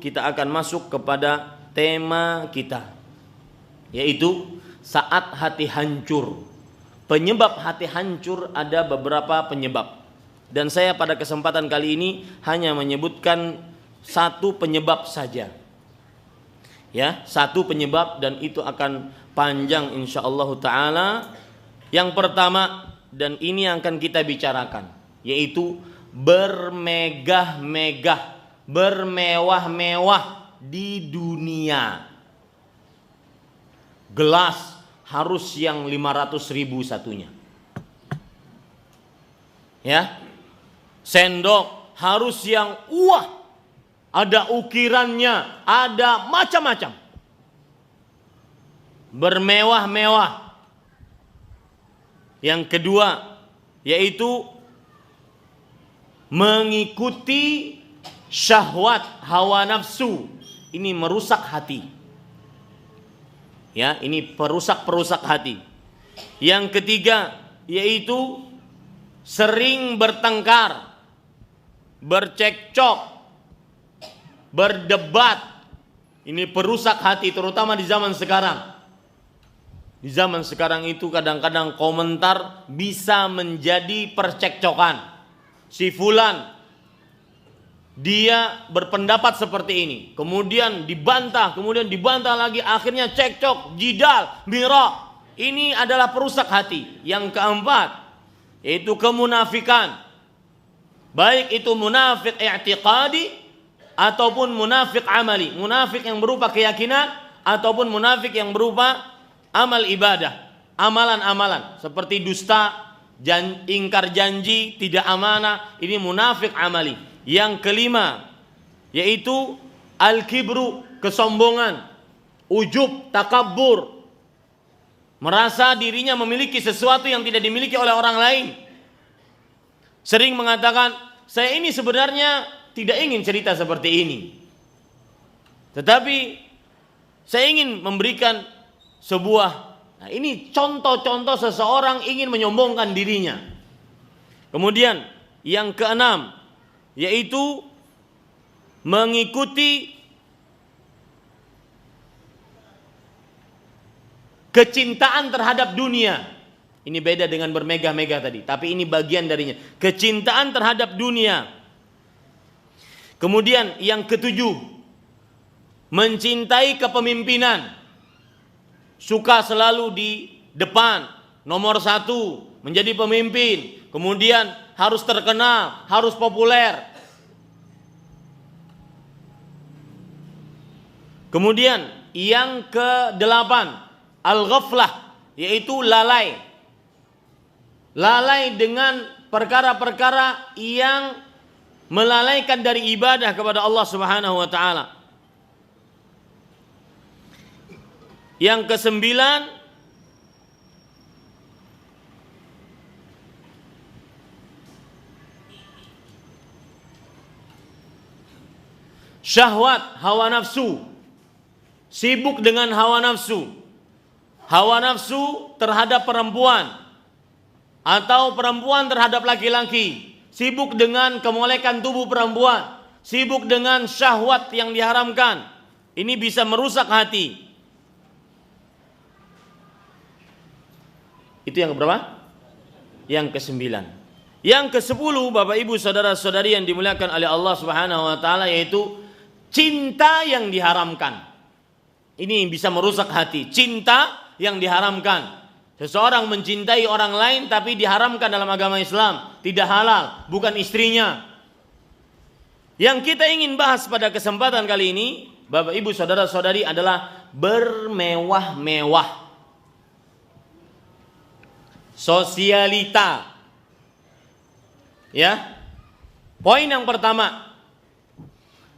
kita akan masuk kepada tema kita, yaitu saat hati hancur. Penyebab hati hancur ada beberapa penyebab, dan saya pada kesempatan kali ini hanya menyebutkan satu penyebab saja. Ya, satu penyebab, dan itu akan panjang insyaallah taala. Yang pertama, dan ini yang akan kita bicarakan, yaitu bermegah-megah, bermewah-mewah di dunia. Gelas harus yang 500.000 satunya. Ya. Sendok harus yang ada ukirannya, ada macam-macam. Bermewah-mewah. Yang kedua, yaitu mengikuti syahwat, hawa nafsu. Ini merusak hati. Ya, ini perusak hati. Yang ketiga, yaitu sering bertengkar, bercekcok, berdebat. Ini perusak hati, terutama di zaman sekarang. Di zaman sekarang itu kadang-kadang komentar bisa menjadi percekcokan. Si fulan, dia berpendapat seperti ini, kemudian dibantah lagi, akhirnya cekcok, jidal, mira. Ini adalah perusak hati. Yang keempat, yaitu kemunafikan. Baik itu munafik i'tiqadi ataupun munafik amali. Munafik yang berupa keyakinan ataupun munafik yang berupa amal ibadah, amalan-amalan seperti dusta, ingkar janji, tidak amanah. Ini munafik amali. Yang kelima, yaitu al-kibru, kesombongan, ujub, takabbur, merasa dirinya memiliki sesuatu yang tidak dimiliki oleh orang lain. Sering mengatakan, saya ini sebenarnya tidak ingin cerita seperti ini, tetapi saya ingin memberikan sebuah, nah ini contoh-contoh seseorang ingin menyombongkan dirinya. Kemudian yang keenam, yaitu mengikuti kecintaan terhadap dunia. Ini beda dengan bermegah-megah tadi, tapi ini bagian darinya. Kecintaan terhadap dunia. Kemudian yang ketujuh, mencintai kepemimpinan. Suka selalu di depan, nomor satu, menjadi pemimpin. Kemudian harus terkenal, harus populer. Kemudian yang kedelapan, al-ghaflah, yaitu lalai. Lalai dengan perkara-perkara yang melalaikan dari ibadah kepada Allah Subhanahu wa taala. Yang kesembilan, syahwat, hawa nafsu. Sibuk dengan hawa nafsu. Hawa nafsu terhadap perempuan atau perempuan terhadap laki-laki. Sibuk dengan kemolekan tubuh perempuan. Sibuk dengan syahwat yang diharamkan. Ini bisa merusak hati. Itu yang keberapa? Yang kesembilan. Yang kesepuluh, Bapak Ibu saudara-saudari yang dimuliakan oleh Allah Subhanahu wa taala, yaitu cinta yang diharamkan. Ini bisa merusak hati. Cinta yang diharamkan. Seseorang mencintai orang lain tapi diharamkan dalam agama Islam. Tidak halal, bukan istrinya. Yang kita ingin bahas pada kesempatan kali ini, Bapak Ibu saudara-saudari, adalah bermewah-mewah. Sosialita. Ya. Poin yang pertama,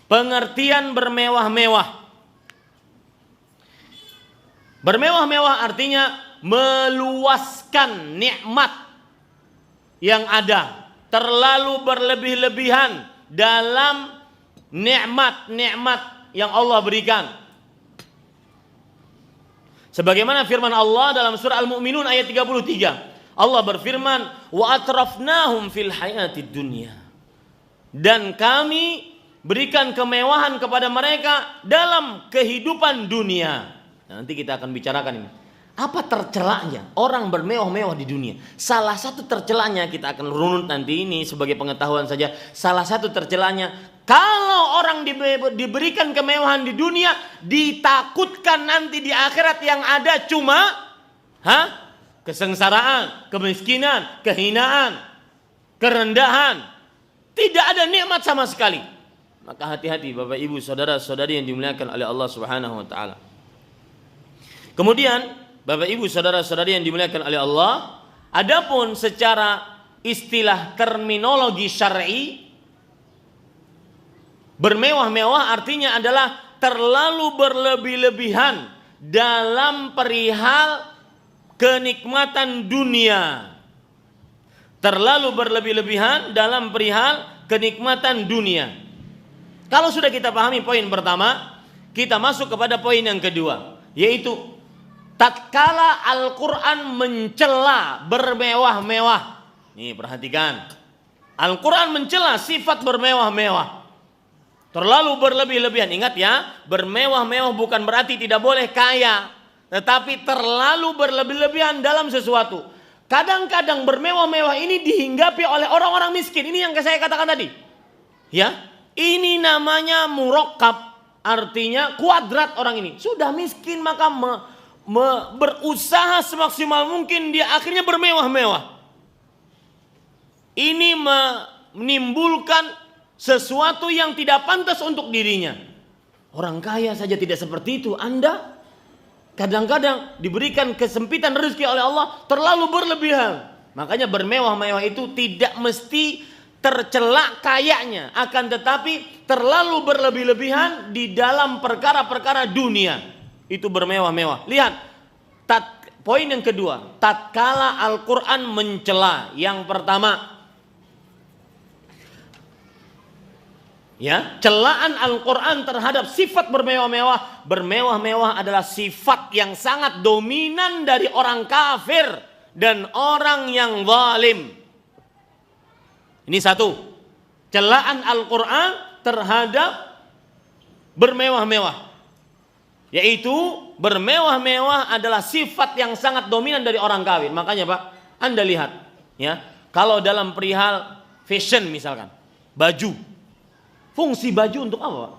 pengertian bermewah-mewah. Bermewah-mewah artinya meluaskan nikmat yang ada, terlalu berlebih-lebihan dalam nikmat-nikmat yang Allah berikan. Sebagaimana firman Allah dalam surah Al-Mu'minun ayat 33. Allah berfirman, "Wa atrafnahum fil hayatid dunya." Dan kami berikan kemewahan kepada mereka dalam kehidupan dunia. Nah, nanti kita akan bicarakan ini. Apa tercelanya orang bermewah-mewah di dunia? Salah satu tercelanya, kita akan runut nanti ini sebagai pengetahuan saja. Salah satu tercelanya, kalau orang diberikan kemewahan di dunia, ditakutkan nanti di akhirat yang ada cuma kesengsaraan, kemiskinan, kehinaan, kerendahan. Tidak ada nikmat sama sekali. Maka hati-hati Bapak Ibu, saudara-saudari yang dimuliakan oleh Allah Subhanahu wa taala. Kemudian Bapak Ibu, saudara-saudari yang dimuliakan oleh Allah, adapun secara istilah terminologi syar'i, bermewah-mewah artinya adalah terlalu berlebih-lebihan dalam perihal kenikmatan dunia. Terlalu berlebih-lebihan dalam perihal kenikmatan dunia. Kalau sudah kita pahami poin pertama, kita masuk kepada poin yang kedua, yaitu tatkala Al-Quran mencela bermewah-mewah. Nih perhatikan, Al-Quran mencela sifat bermewah-mewah, terlalu berlebih-lebihan. Ingat ya, bermewah-mewah bukan berarti tidak boleh kaya, tetapi terlalu berlebih-lebihan dalam sesuatu. Kadang-kadang bermewah-mewah ini dihinggapi oleh orang-orang miskin. Ini yang saya katakan tadi. Ya, ini namanya murakkab, artinya kuadrat orang ini. Sudah miskin maka berusaha semaksimal mungkin dia akhirnya bermewah-mewah. Ini menimbulkan sesuatu yang tidak pantas untuk dirinya. Orang kaya saja tidak seperti itu. Anda kadang-kadang diberikan kesempitan rezeki oleh Allah terlalu berlebihan. Makanya bermewah-mewah itu tidak mesti tercela kayanya, akan tetapi terlalu berlebih-lebihan di dalam perkara-perkara dunia. Itu bermewah-mewah. Lihat, poin yang kedua, tatkala Al-Quran mencela. Yang pertama, ya, celaan Al-Quran terhadap sifat bermewah-mewah. Bermewah-mewah adalah sifat yang sangat dominan dari orang kafir dan orang yang zalim. Ini satu, celaan Al-Quran terhadap bermewah-mewah, yaitu bermewah-mewah adalah sifat yang sangat dominan dari orang kafir. Makanya Pak, Anda lihat ya, kalau dalam perihal fashion misalkan, baju, fungsi baju untuk apa, Pak?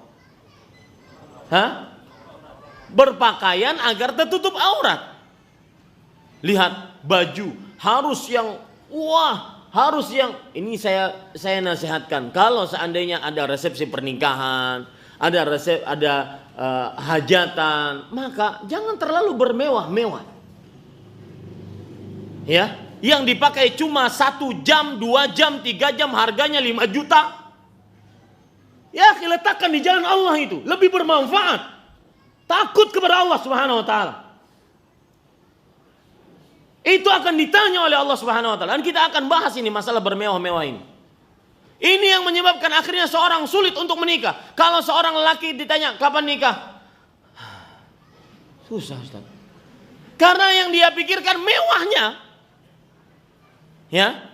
Berpakaian agar tertutup aurat. Lihat, baju harus yang harus yang ini saya nasihatkan. Kalau seandainya ada resepsi pernikahan, ada hajatan, maka jangan terlalu bermewah-mewah. Ya, yang dipakai cuma 1 jam, 2 jam, 3 jam, harganya 5 juta. Ya, letakkan di jalan Allah, itu lebih bermanfaat. Takut kepada Allah Subhanahu wa taala. Itu akan ditanya oleh Allah Subhanahu wa taala. Dan kita akan bahas ini, masalah bermewah-mewah ini. Ini yang menyebabkan akhirnya seorang sulit untuk menikah. Kalau seorang lelaki ditanya kapan nikah, susah Ustaz. Karena yang dia pikirkan mewahnya. Ya.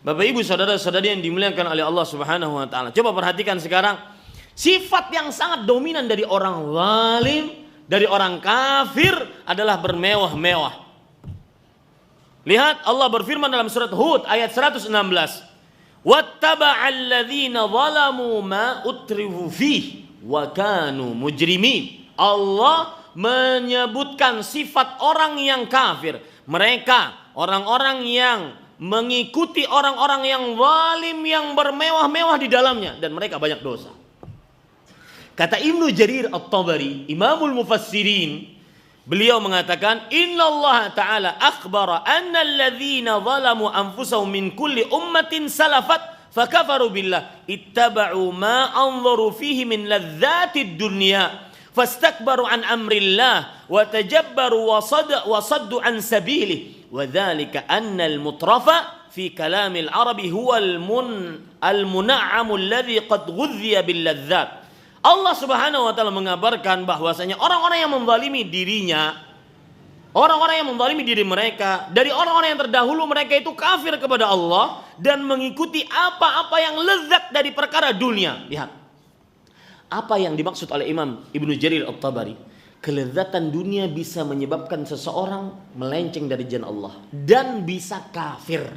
Bapak Ibu, saudara-saudari yang dimuliakan oleh Allah Subhanahu wa taala. Coba perhatikan sekarang sifat yang sangat dominan dari orang zalim, dari orang kafir adalah bermewah-mewah. Lihat, Allah berfirman dalam surat Hud ayat 116. Wattaba'al ladzina zalamu ma utrifu fihi wa kanu mujrimin. Allah menyebutkan sifat orang yang kafir. Mereka orang-orang yang mengikuti orang-orang yang zalim, yang bermewah-mewah di dalamnya, dan mereka banyak dosa. Kata Ibnu Jarir At-Tabari, Imamul Mufassirin, beliau mengatakan, Innallaha ta'ala akhbara anna alladhina zalamu anfusahum min kulli ummatin salafat fakafaru billah ittaba'u ma anzaru fihi min ladzatid dunya fastakbaru an amrillah wa tajabbaru wa saddu an sabilihi wa dzalika anna al-mutrafa fi kalam al-arabi huwa al-mun'am alladhi qad ghudhiya bil ladzat. Allah Subhanahu wa taala mengabarkan bahwasanya orang-orang yang menzalimi dirinya Orang-orang yang menzalimi diri mereka, dari orang-orang yang terdahulu mereka itu kafir kepada Allah dan mengikuti apa-apa yang lezat dari perkara dunia. Lihat. Apa yang dimaksud oleh Imam Ibnu Jarir At-Tabari? Kelezatan dunia bisa menyebabkan seseorang melenceng dari jalan Allah dan bisa kafir.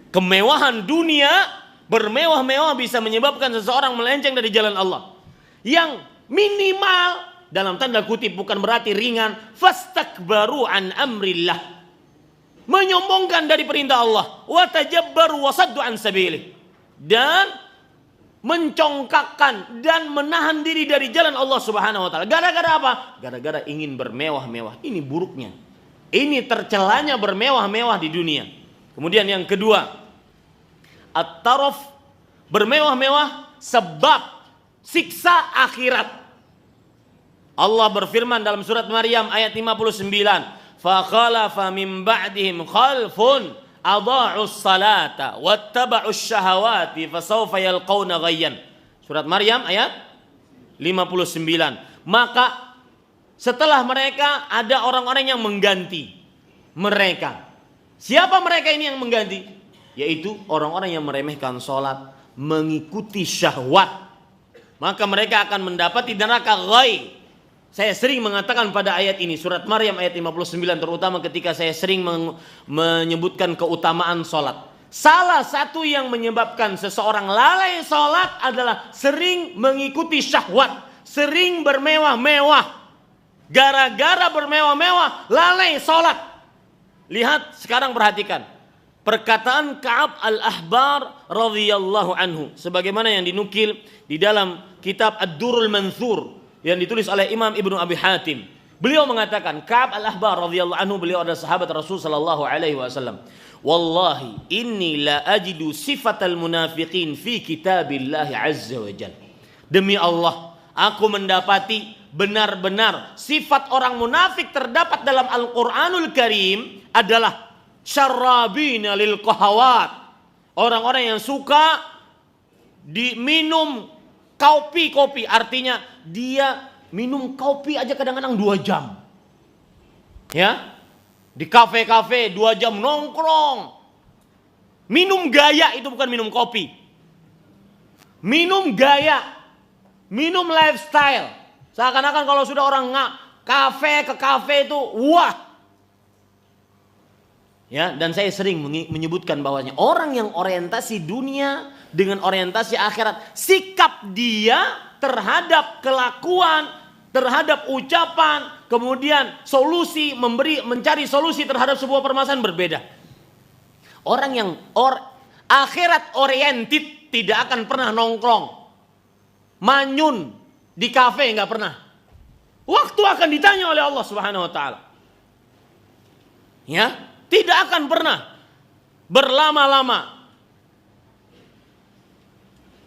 Kemewahan dunia, bermewah-mewah bisa menyebabkan seseorang melenceng dari jalan Allah. Yang minimal dalam tanda kutip bukan berarti ringan, fastakbaru an amrillah, menyombongkan dari perintah Allah, wa tajabbaru wa saddu an sabilih, dan mencongkakkan dan menahan diri dari jalan Allah Subhanahu wa taala. Gara-gara apa? Gara-gara ingin bermewah-mewah. Ini buruknya. Ini tercelanya bermewah-mewah di dunia. Kemudian yang kedua, at-taraf, bermewah-mewah sebab siksa akhirat. Allah berfirman dalam surat Maryam ayat 59, "Fa khalafa min ba'dihim khalfun adha'us salata wattaba'us syahawati fasawfa yalqauna ghayyan." Surat Maryam ayat 59. Maka setelah mereka ada orang-orang yang mengganti mereka. Siapa mereka ini yang mengganti? Yaitu orang-orang yang meremehkan salat, mengikuti syahwat. Maka mereka akan mendapati neraka ghayy. Saya sering mengatakan pada ayat ini, surat Maryam ayat 59, terutama ketika saya sering menyebutkan keutamaan sholat. Salah satu yang menyebabkan seseorang lalai sholat adalah sering mengikuti syahwat, sering bermewah-mewah. Gara-gara bermewah-mewah, lalai sholat. Lihat sekarang, perhatikan perkataan Ka'ab al-Ahbar radhiyallahu anhu, sebagaimana yang dinukil di dalam kitab Ad-Durrul Mansur yang ditulis oleh Imam Ibnu Abi Hatim. Beliau mengatakan, Ka'ab al-Ahbar radhiyallahu anhu, beliau adalah sahabat Rasul sallallahu alaihi wasallam. Wallahi inni la ajidu sifatal munafiqin fi kitabillahi azza wa jalla. Demi Allah, aku mendapati benar-benar sifat orang munafik terdapat dalam Al-Qur'anul Karim adalah syarrabina lil qahawat. Orang-orang yang suka diminum kopi, artinya dia minum kopi aja kadang-kadang 2 jam. Ya, di kafe-kafe 2 jam nongkrong. Minum gaya, itu bukan minum kopi. Minum gaya, minum lifestyle. Seakan-akan kalau sudah orang ke kafe itu, wah. Ya, dan saya sering menyebutkan bahwasanya orang yang orientasi dunia dengan orientasi akhirat, sikap dia terhadap kelakuan, terhadap ucapan, kemudian solusi, mencari solusi terhadap sebuah permasalahan berbeda. Orang yang akhirat oriented tidak akan pernah nongkrong, manyun di kafe, nggak pernah. Waktu akan ditanya oleh Allah Subhanahu wa taala. Ya, tidak akan pernah berlama-lama.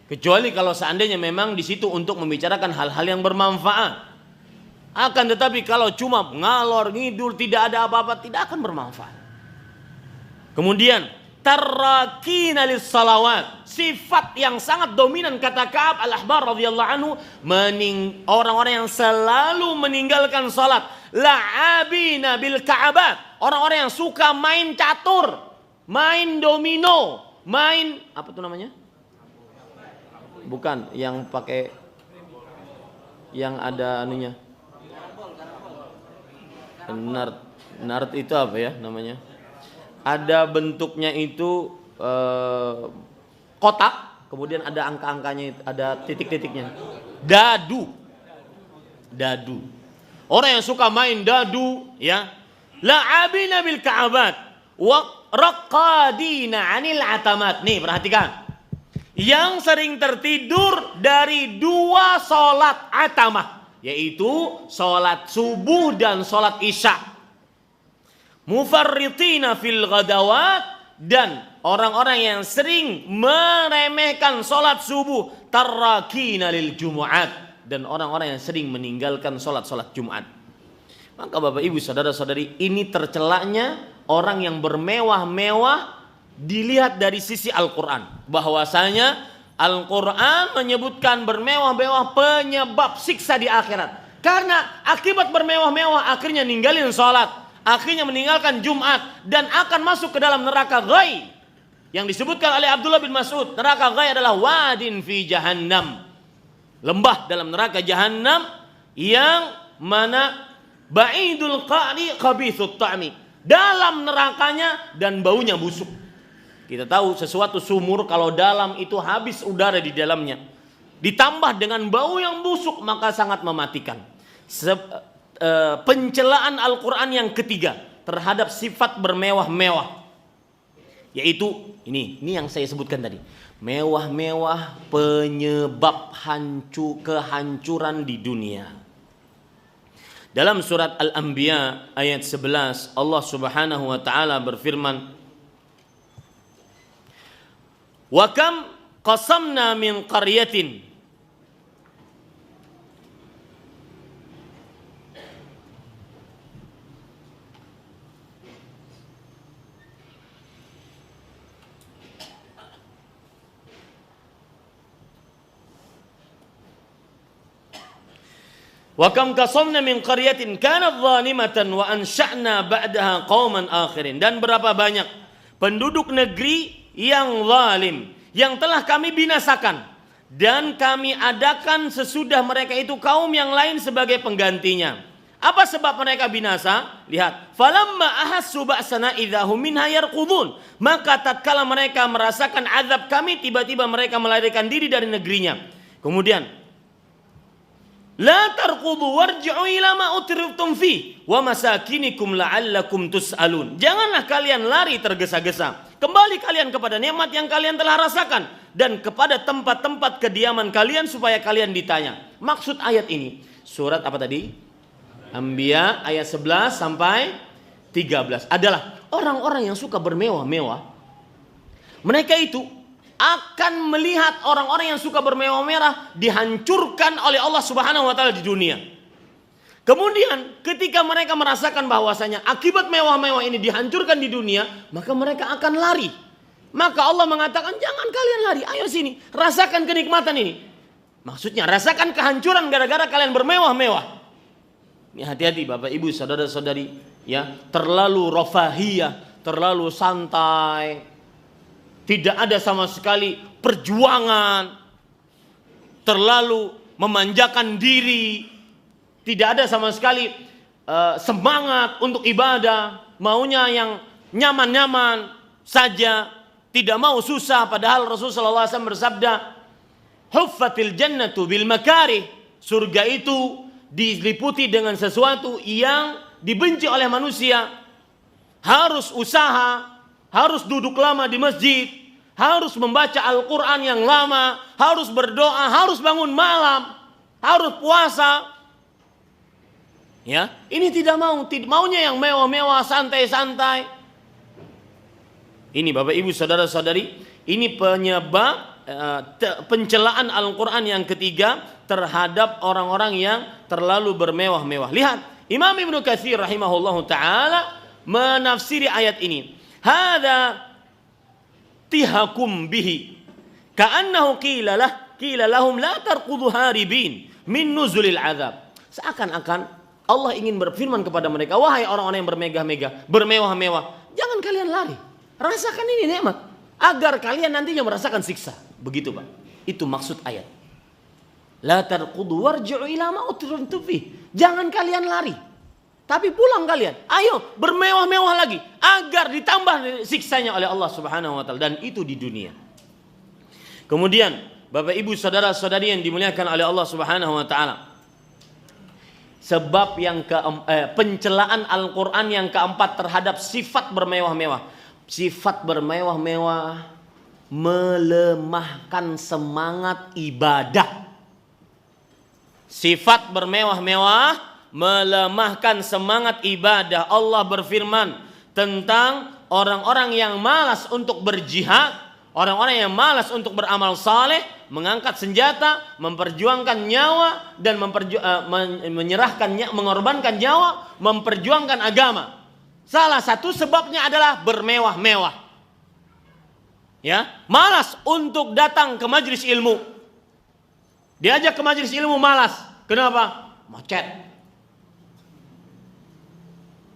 Kecuali kalau seandainya memang di situ untuk membicarakan hal-hal yang bermanfaat. Akan tetapi kalau cuma ngalor ngidul, tidak ada apa-apa, tidak akan bermanfaat. Kemudian tarrakina lis salawat, sifat yang sangat dominan kata Ka'ab al-Ahbar radhiyallahu anhu, orang-orang yang selalu meninggalkan salat. La'abina bil ka'abat, orang-orang yang suka main catur, main domino, main apa tuh namanya? Bukan yang pakai, yang ada anunya. Nart itu apa ya namanya? Ada bentuknya itu kotak, kemudian ada angka-angkanya, ada titik-titiknya. Dadu. Orang yang suka main dadu, ya. La'abina bil ka'abat wa raqadina 'anil atamat. Nih, perhatikan. Yang sering tertidur dari 2 salat atamah, yaitu salat subuh dan salat isya. Mufarritina fil ghadawat, dan orang-orang yang sering meremehkan salat subuh. Tarrakina lil jumu'at, dan orang-orang yang sering meninggalkan salat-salat Jumat. Maka Bapak Ibu saudara-saudari, ini tercelaknya orang yang bermewah-mewah dilihat dari sisi Al-Quran. Bahwasanya Al-Quran menyebutkan bermewah-mewah penyebab siksa di akhirat. Karena akibat bermewah-mewah akhirnya ninggalin sholat, akhirnya meninggalkan Jumat, dan akan masuk ke dalam neraka ghai. Yang disebutkan oleh Abdullah bin Mas'ud, neraka ghai adalah wadin fi jahannam, lembah dalam neraka jahannam yang mana ba'idul qa'ri khabithut ta'mi, dalam nerakanya dan baunya busuk. Kita tahu sesuatu sumur kalau dalam itu habis udara di dalamnya, ditambah dengan bau yang busuk, maka sangat mematikan. Pencelaan Al-Quran yang ketiga terhadap sifat bermewah-mewah, yaitu ini yang saya sebutkan tadi. Mewah-mewah penyebab kehancuran di dunia. Dalam surat Al-Anbiya ayat 11, Allah Subhanahu wa taala berfirman, "Wa kam qasamna min qaryatin" Wa kam qasamna min qaryatin kanat zalimatan wa ansha'na ba'daha qauman akhirin. Dan berapa banyak penduduk negeri yang zalim yang telah kami binasakan, dan kami adakan sesudah mereka itu kaum yang lain sebagai penggantinya. Apa sebab mereka binasa? Lihat, falamma ahassu ba'sana idzahum minha yarqudun. Maka tatkala mereka merasakan azab kami, tiba-tiba mereka melarikan diri dari negerinya. Kemudian la tarqudu warji'u ila ma utriftum fi wa masakinikum la'allakum tus'alun. Janganlah kalian lari tergesa-gesa. Kembali kalian kepada nikmat yang kalian telah rasakan dan kepada tempat-tempat kediaman kalian supaya kalian ditanya. Maksud ayat ini surat apa tadi? Anbiya ayat 11 sampai 13 adalah orang-orang yang suka bermewah-mewah. Mereka itu akan melihat orang-orang yang suka bermewah-mewah dihancurkan oleh Allah Subhanahu wa taala di dunia. Kemudian ketika mereka merasakan bahwasanya akibat mewah-mewah ini dihancurkan di dunia, maka mereka akan lari. Maka Allah mengatakan, jangan kalian lari, ayo sini, rasakan kenikmatan ini. Maksudnya rasakan kehancuran gara-gara kalian bermewah-mewah. Ini hati-hati Bapak Ibu saudara-saudari, ya, terlalu rafahiyah, terlalu santai. Tidak ada sama sekali perjuangan, terlalu memanjakan diri, tidak ada sama sekali semangat untuk ibadah, maunya yang nyaman-nyaman saja, tidak mau susah. Padahal Rasulullah SAW bersabda, huffatil jannatu bil makarih, surga itu diliputi dengan sesuatu yang dibenci oleh manusia. Harus usaha, harus duduk lama di masjid, harus membaca Al-Quran yang lama, harus berdoa, harus bangun malam, harus puasa. Ya, ini tidak mau, maunya yang mewah-mewah, santai-santai. Ini Bapak Ibu saudara-saudari, ini penyebab pencelaan Al-Quran yang ketiga terhadap orang-orang yang terlalu bermewah-mewah. Lihat, Imam Ibnu Katsir rahimahullahu taala menafsiri ayat ini. Hadza tihakum bihi ka'annahu qila lahum la tarqudu haribin min nuzulil azab. Seakan-akan Allah ingin berfirman kepada mereka, wahai orang-orang yang bermegah-megah, bermewah-mewah, jangan kalian lari. Rasakan ini nikmat agar kalian nantinya merasakan siksa. Begitu, Pak. Itu maksud ayat. La tarqudu warji'u ila ma utriftum fi. Jangan kalian lari, tapi pulang kalian. Ayo bermewah-mewah lagi agar ditambah siksanya oleh Allah Subhanahu wa taala, dan itu di dunia. Kemudian Bapak Ibu saudara-saudari yang dimuliakan oleh Allah Subhanahu wa taala, sebab yang pencelaan Al-Qur'an yang keempat terhadap sifat bermewah-mewah. Sifat bermewah-mewah melemahkan semangat ibadah. Sifat bermewah-mewah melemahkan semangat ibadah. Allah berfirman tentang orang-orang yang malas untuk berjihad, orang-orang yang malas untuk beramal saleh, mengangkat senjata, memperjuangkan nyawa dan mengorbankan nyawa, memperjuangkan agama. Salah satu sebabnya adalah bermewah-mewah. Ya, malas untuk datang ke majelis ilmu. Diajak ke majelis ilmu malas. Kenapa? macet.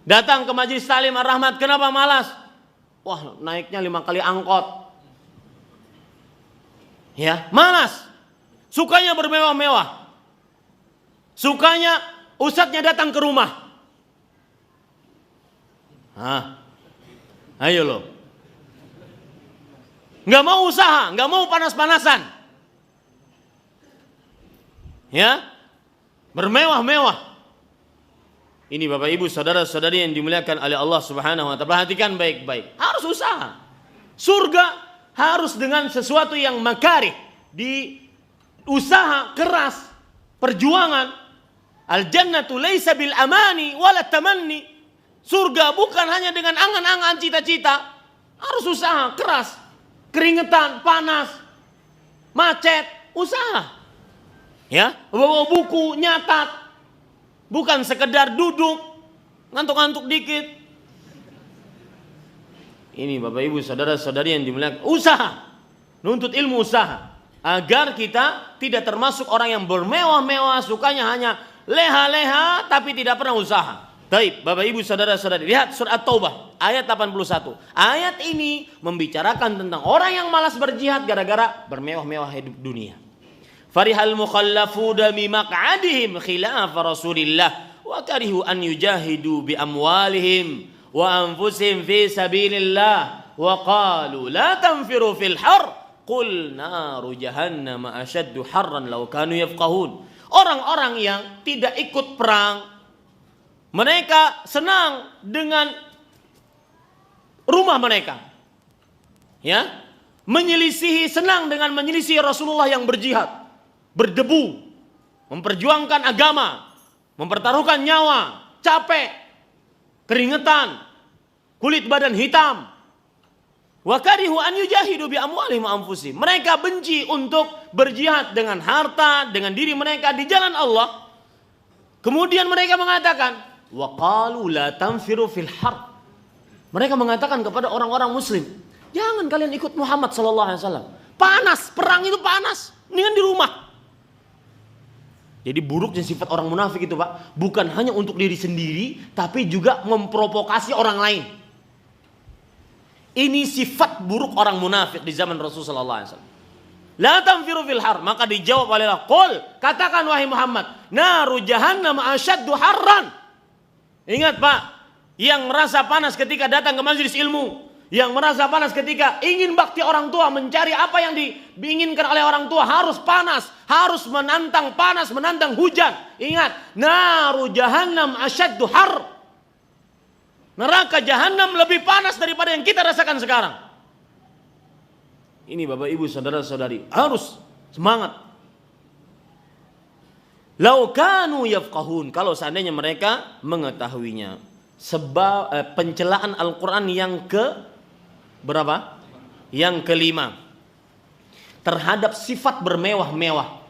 Datang ke majelis taklim Ar-Rahmat, kenapa malas? Wah, naiknya 5 kali angkot. Ya, malas. Sukanya bermewah-mewah. Sukanya ustadznya datang ke rumah. Ayo loh. Nggak mau usaha, nggak mau panas-panasan. Ya, bermewah-mewah. Ini Bapak Ibu saudara-saudari yang dimuliakan oleh Allah Subhanahu wa taala. Perhatikan baik-baik. Harus usaha. Surga harus dengan sesuatu yang makarih, di usaha keras, perjuangan. Al jannatu laisa bil amani wala tamanni. Surga bukan hanya dengan angan-angan cita-cita. Harus usaha keras. Keringetan, panas, macet, usaha. Ya, bawa buku, nyatat. Bukan sekedar duduk, ngantuk-ngantuk dikit. Ini Bapak Ibu saudara-saudari yang dimuliakan, usaha. Nuntut ilmu usaha. Agar kita tidak termasuk orang yang bermewah-mewah, sukanya hanya leha-leha tapi tidak pernah usaha. Baik, Bapak Ibu saudara-saudari, lihat surat Taubah ayat 81. Ayat ini membicarakan tentang orang yang malas berjihad gara-gara bermewah-mewah hidup dunia. Farihal mukhallafuna bi maq'adihim khilaf Rasulillah wa karihu an yujahidu bi amwalihim wa anfusihim fi sabilillah wa qalu la tanfiru fil har qul naru jahannam ashaddu harran law kanu yafqahun. Orang-orang yang tidak ikut perang, mereka senang dengan rumah mereka. Ya, senang dengan menyelisihi Rasulullah yang berjihad. Berdebu, memperjuangkan agama, mempertaruhkan nyawa, capek, keringetan, kulit badan hitam. Wa karihu an yujahidu bi amwalihim wa anfusihim. Mereka benci untuk berjihad dengan harta, dengan diri mereka di jalan Allah. Kemudian mereka mengatakan, wa qalu la tanfiru fil har. Mereka mengatakan kepada orang-orang muslim, jangan kalian ikut Muhammad sallallahu alaihi wasallam. Panas, perang itu panas. Mendingan di rumah. Jadi buruknya sifat orang munafik itu Pak, bukan hanya untuk diri sendiri, tapi juga memprovokasi orang lain. Ini sifat buruk orang munafik di zaman Rasulullah sallallahu alaihi wasallam. La tanfiru fil har, maka dijawab oleh Allah, qul, katakan wahai Muhammad, naru jahannam asyaddu harran. Ingat Pak, yang merasa panas ketika datang ke majelis ilmu, yang merasa panas ketika ingin bakti orang tua, mencari apa yang diinginkan oleh orang tua, harus panas, harus menantang panas, menantang hujan. Ingat, naru jahannam asyaddu har. Neraka jahanam lebih panas daripada yang kita rasakan sekarang. Ini Bapak Ibu saudara-saudari, harus semangat. Lau kanu yafqahun, kalau seandainya mereka mengetahuinya. Sebab pencelaan Al-Quran yang berapa? Yang kelima, terhadap sifat bermewah-mewah.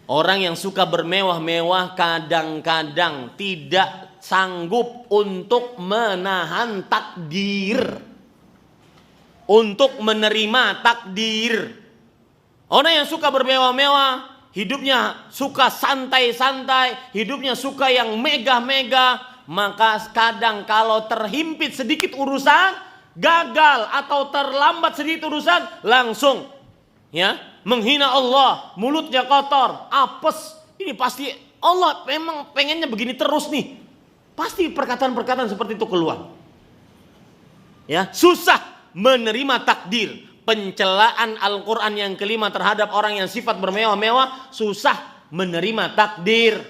Orang yang suka bermewah-mewah kadang-kadang tidak sanggup untuk menahan takdir, untuk menerima takdir. Orang yang suka bermewah-mewah, hidupnya suka santai-santai, hidupnya suka yang megah-megah, maka kadang kalau terhimpit sedikit urusan, gagal atau terlambat sedikit urusan, langsung ya menghina Allah, mulutnya kotor, apes. Ini pasti Allah memang pengennya begini terus nih. Pasti perkataan-perkataan seperti itu keluar. Ya, susah menerima takdir. Pencelaan Al-Quran yang kelima terhadap orang yang sifat bermewah-mewah, susah menerima takdir.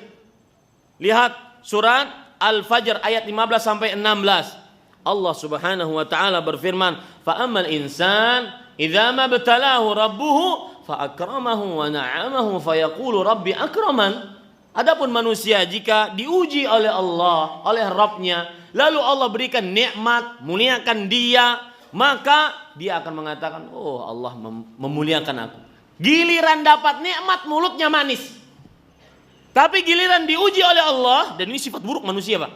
Lihat surat Al-Fajr ayat 15 sampai 16. Allah Subhanahu wa taala berfirman, "Fa ammal insan idza ma batalahu rabbuhu fa akramahu wa na'amahu fa yaqulu rabbi akraman." Adapun manusia jika diuji oleh Allah, oleh Rabbnya, lalu Allah berikan nikmat, muliakan dia, maka dia akan mengatakan, "Oh, Allah memuliakan aku." Giliran dapat nikmat, mulutnya manis. Tapi giliran diuji oleh Allah, dan ini sifat buruk manusia, Pak.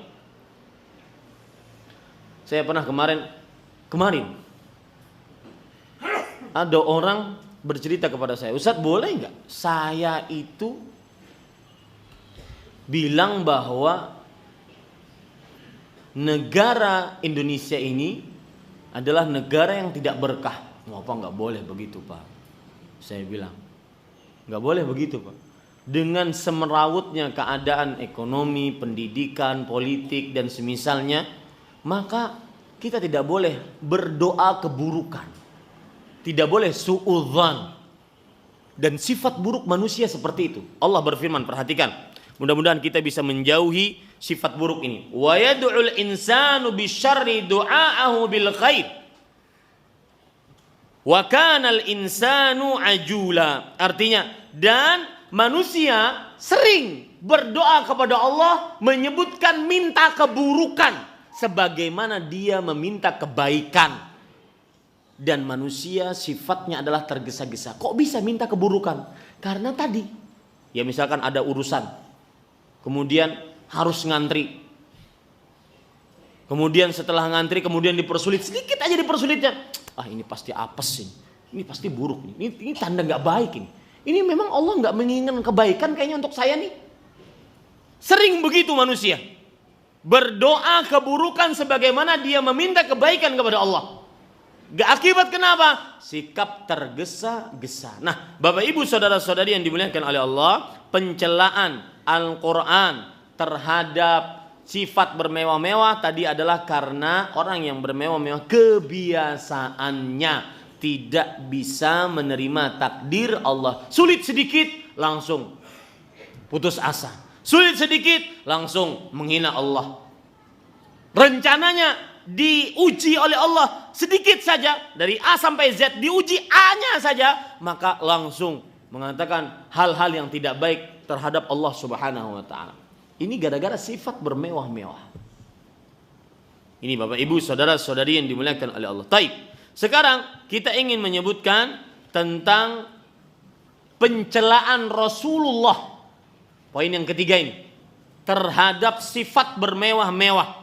Saya pernah kemarin ada orang bercerita kepada saya, "Ustadz, boleh nggak saya itu bilang bahwa negara Indonesia ini adalah negara yang tidak berkah. Apa nggak boleh begitu, Pak? Saya bilang nggak boleh begitu, Pak. Dengan semerawutnya keadaan ekonomi, pendidikan, politik dan semisalnya, maka kita tidak boleh berdoa keburukan, tidak boleh suudzon. Dan sifat buruk manusia seperti itu. Allah berfirman, perhatikan. Mudah-mudahan kita bisa menjauhi sifat buruk ini. Wa yad'ul insanu bisyarri du'aahu bil khair. Wa kanal insanu ajula. Artinya, dan manusia sering berdoa kepada Allah menyebutkan minta keburukan sebagaimana dia meminta kebaikan. Dan manusia sifatnya adalah tergesa-gesa. Kok bisa minta keburukan? Karena tadi, ya misalkan ada urusan, kemudian harus ngantri. Kemudian setelah ngantri, kemudian dipersulit. Sedikit aja dipersulitnya. Ini pasti apes ini. Ini pasti buruk. Ini tanda gak baik ini. Ini memang Allah gak menginginkan kebaikan kayaknya untuk saya nih. Sering begitu manusia. Berdoa keburukan sebagaimana dia meminta kebaikan kepada Allah. Gak akibat kenapa? Sikap tergesa-gesa. Nah, Bapak Ibu saudara-saudari yang dimuliakan oleh Allah, pencelaan Al-Quran terhadap sifat bermewah-mewah tadi adalah karena orang yang bermewah-mewah kebiasaannya tidak bisa menerima takdir Allah. Sulit sedikit langsung putus asa. Sulit sedikit langsung menghina Allah. Rencananya diuji oleh Allah sedikit saja, dari A sampai Z diuji A-nya saja, maka langsung mengatakan hal-hal yang tidak baik terhadap Allah Subhanahu wa taala. Ini gara-gara sifat bermewah-mewah. Ini Bapak Ibu saudara-saudari yang dimuliakan oleh Allah. Taib. Sekarang kita ingin menyebutkan tentang pencelaan Rasulullah. Poin yang ketiga ini terhadap sifat bermewah-mewah.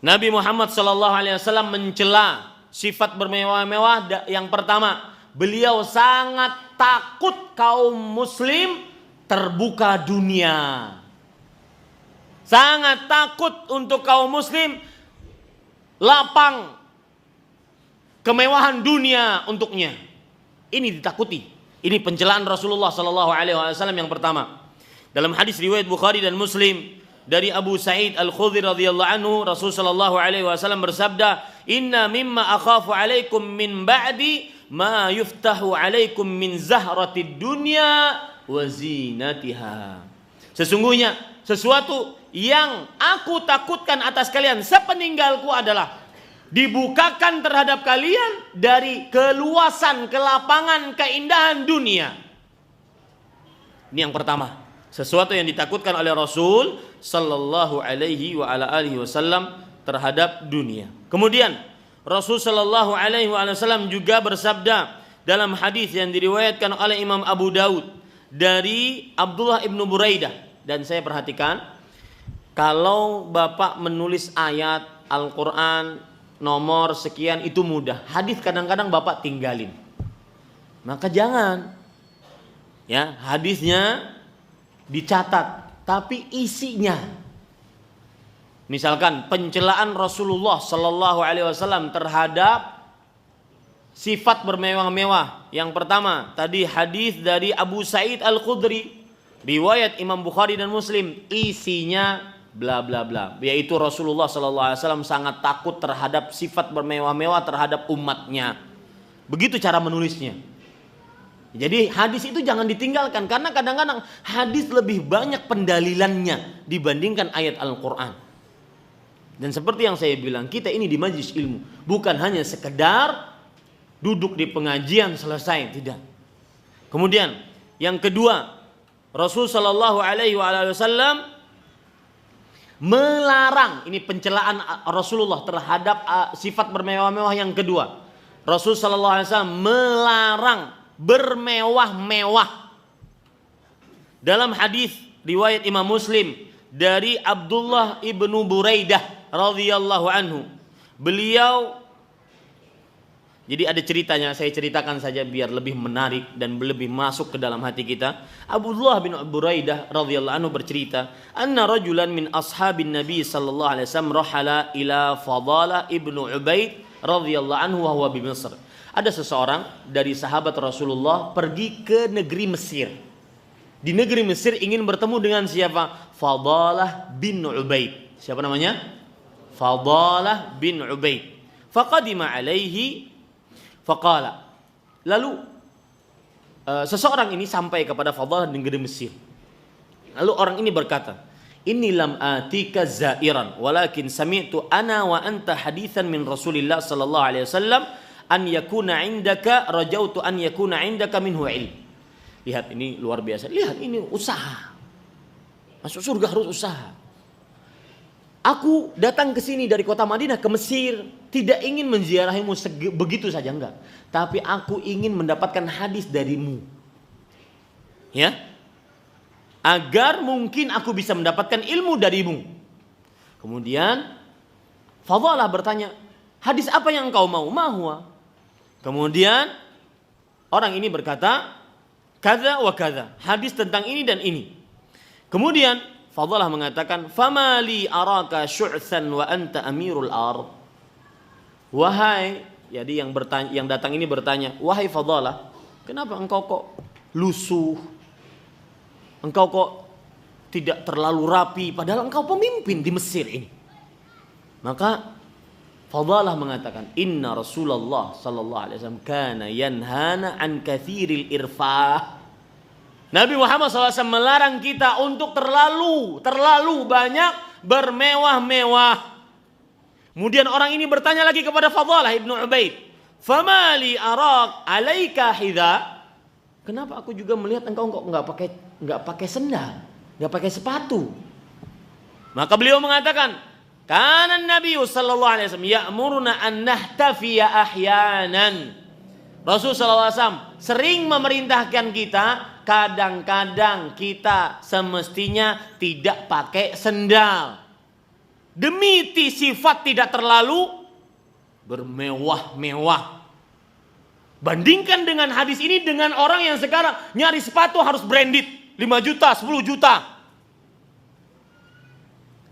Nabi Muhammad SAW mencela sifat bermewah-mewah. Yang pertama, beliau sangat takut kaum muslim terbuka dunia. Sangat takut untuk kaum muslim lapang kemewahan dunia untuknya. Ini ditakuti. Ini pencelaan Rasulullah SAW yang pertama. Dalam hadis riwayat Bukhari dan Muslim dari Abu Sa'id Al-Khudri radhiyallahu anhu, Rasul sallallahu alaihi wasallam bersabda, "Inna mimma akhafu alaikum min ba'di ma yuftahu alaikum min zahratid dunya wa zinatiha." Sesungguhnya sesuatu yang aku takutkan atas kalian sepeninggalku adalah dibukakan terhadap kalian dari keluasan, kelapangan, keindahan dunia. Ini yang pertama. Sesuatu yang ditakutkan oleh Rasul sallallahu alaihi wa ala alihi wasallam terhadap dunia. Kemudian Rasul sallallahu alaihi wasallam juga bersabda dalam hadis yang diriwayatkan oleh Imam Abu Daud dari Abdullah ibnu Buraidah. Dan saya perhatikan, kalau Bapak menulis ayat Al-Quran nomor sekian itu mudah. Hadis kadang-kadang Bapak tinggalin. Maka jangan. Ya, hadisnya dicatat, tapi isinya, misalkan pencelaan Rasulullah Sallallahu Alaihi Wasallam terhadap sifat bermewah-mewah. Yang pertama tadi hadis dari Abu Sa'id Al-Khudri, riwayat Imam Bukhari dan Muslim, isinya bla bla bla, yaitu Rasulullah Sallallahu Alaihi Wasallam sangat takut terhadap sifat bermewah-mewah terhadap umatnya. Begitu cara menulisnya. Jadi hadis itu jangan ditinggalkan, karena kadang-kadang hadis lebih banyak pendalilannya dibandingkan ayat Al-Quran. Dan seperti yang saya bilang, kita ini di majlis ilmu bukan hanya sekedar duduk di pengajian selesai, tidak. Kemudian yang kedua, Rasul Shallallahu Alaihi Wasallam melarang, ini pencelaan Rasulullah terhadap sifat bermewah-mewah yang kedua. Rasul Shallallahu Alaihi Wasallam melarang bermewah-mewah. Dalam hadis riwayat Imam Muslim dari Abdullah ibnu Buraidah radhiyallahu anhu, beliau Jadi ada ceritanya, saya ceritakan saja biar lebih menarik dan lebih masuk ke dalam hati kita. Abdullah bin Buraidah radhiyallahu anhu bercerita, "Anna rajulan min ashabin Nabi sallallahu alaihi wasallam rahala ila Fadalah ibnu Ubaid radhiyallahu anhu wa huwa bi Mesir." Ada seseorang dari sahabat Rasulullah pergi ke negeri Mesir. Di negeri Mesir ingin bertemu dengan siapa? Fadalah bin Ubaid. Siapa namanya? Fadalah bin Ubaid. Faqadima alaihi faqala. Lalu seseorang ini sampai kepada Fadalah di negeri Mesir. Lalu orang ini berkata, "Inni lam atika zairan, walakin sami'tu ana wa anta hadithan min Rasulillah sallallahu alaihi wasallam an yakuna indaka, rajautu an yakuna indaka minhu ilm." Lihat, ini luar biasa. Lihat, ini usaha. Masuk surga harus usaha. Aku datang ke sini dari kota Madinah ke Mesir, tidak ingin menziarahimu begitu saja, enggak. Tapi aku ingin mendapatkan hadis darimu. Ya. Agar mungkin aku bisa mendapatkan ilmu darimu. Kemudian Fadalah bertanya, "Hadis apa yang engkau mau?" "Mahwa." Kemudian orang ini berkata, "Kadza wa kadza." Hadis tentang ini dan ini. Kemudian Fadalah mengatakan, "Famali araka syu'than wa anta amirul ard." Wahai, jadi yang datang ini bertanya, "Wahai Fadalah, kenapa engkau kok lusuh? Engkau kok tidak terlalu rapi padahal engkau pemimpin di Mesir ini?" Maka Fadalah mengatakan, "Inna Rasulullah sallallahu alaihi wasallam kana yanhana an katsiril irfah." Nabi Muhammad SAW melarang kita untuk terlalu banyak bermewah-mewah. Kemudian orang ini bertanya lagi kepada Fadalah ibnu Ubaid, "Famali arak alaika hidha?" Kenapa aku juga melihat engkau enggak pakai sendal, enggak pakai sepatu? Maka beliau mengatakan, "Kana Nabi sallallahu alaihi wasallam ya'muruna an nahtafiya ahyanan." Rasul sallallahu alaihi wasallam sering memerintahkan kita, kadang-kadang kita semestinya tidak pakai sendal. Demi sifat tidak terlalu bermewah-mewah. Bandingkan dengan hadis ini dengan orang yang sekarang nyari sepatu harus branded 5 juta, 10 juta.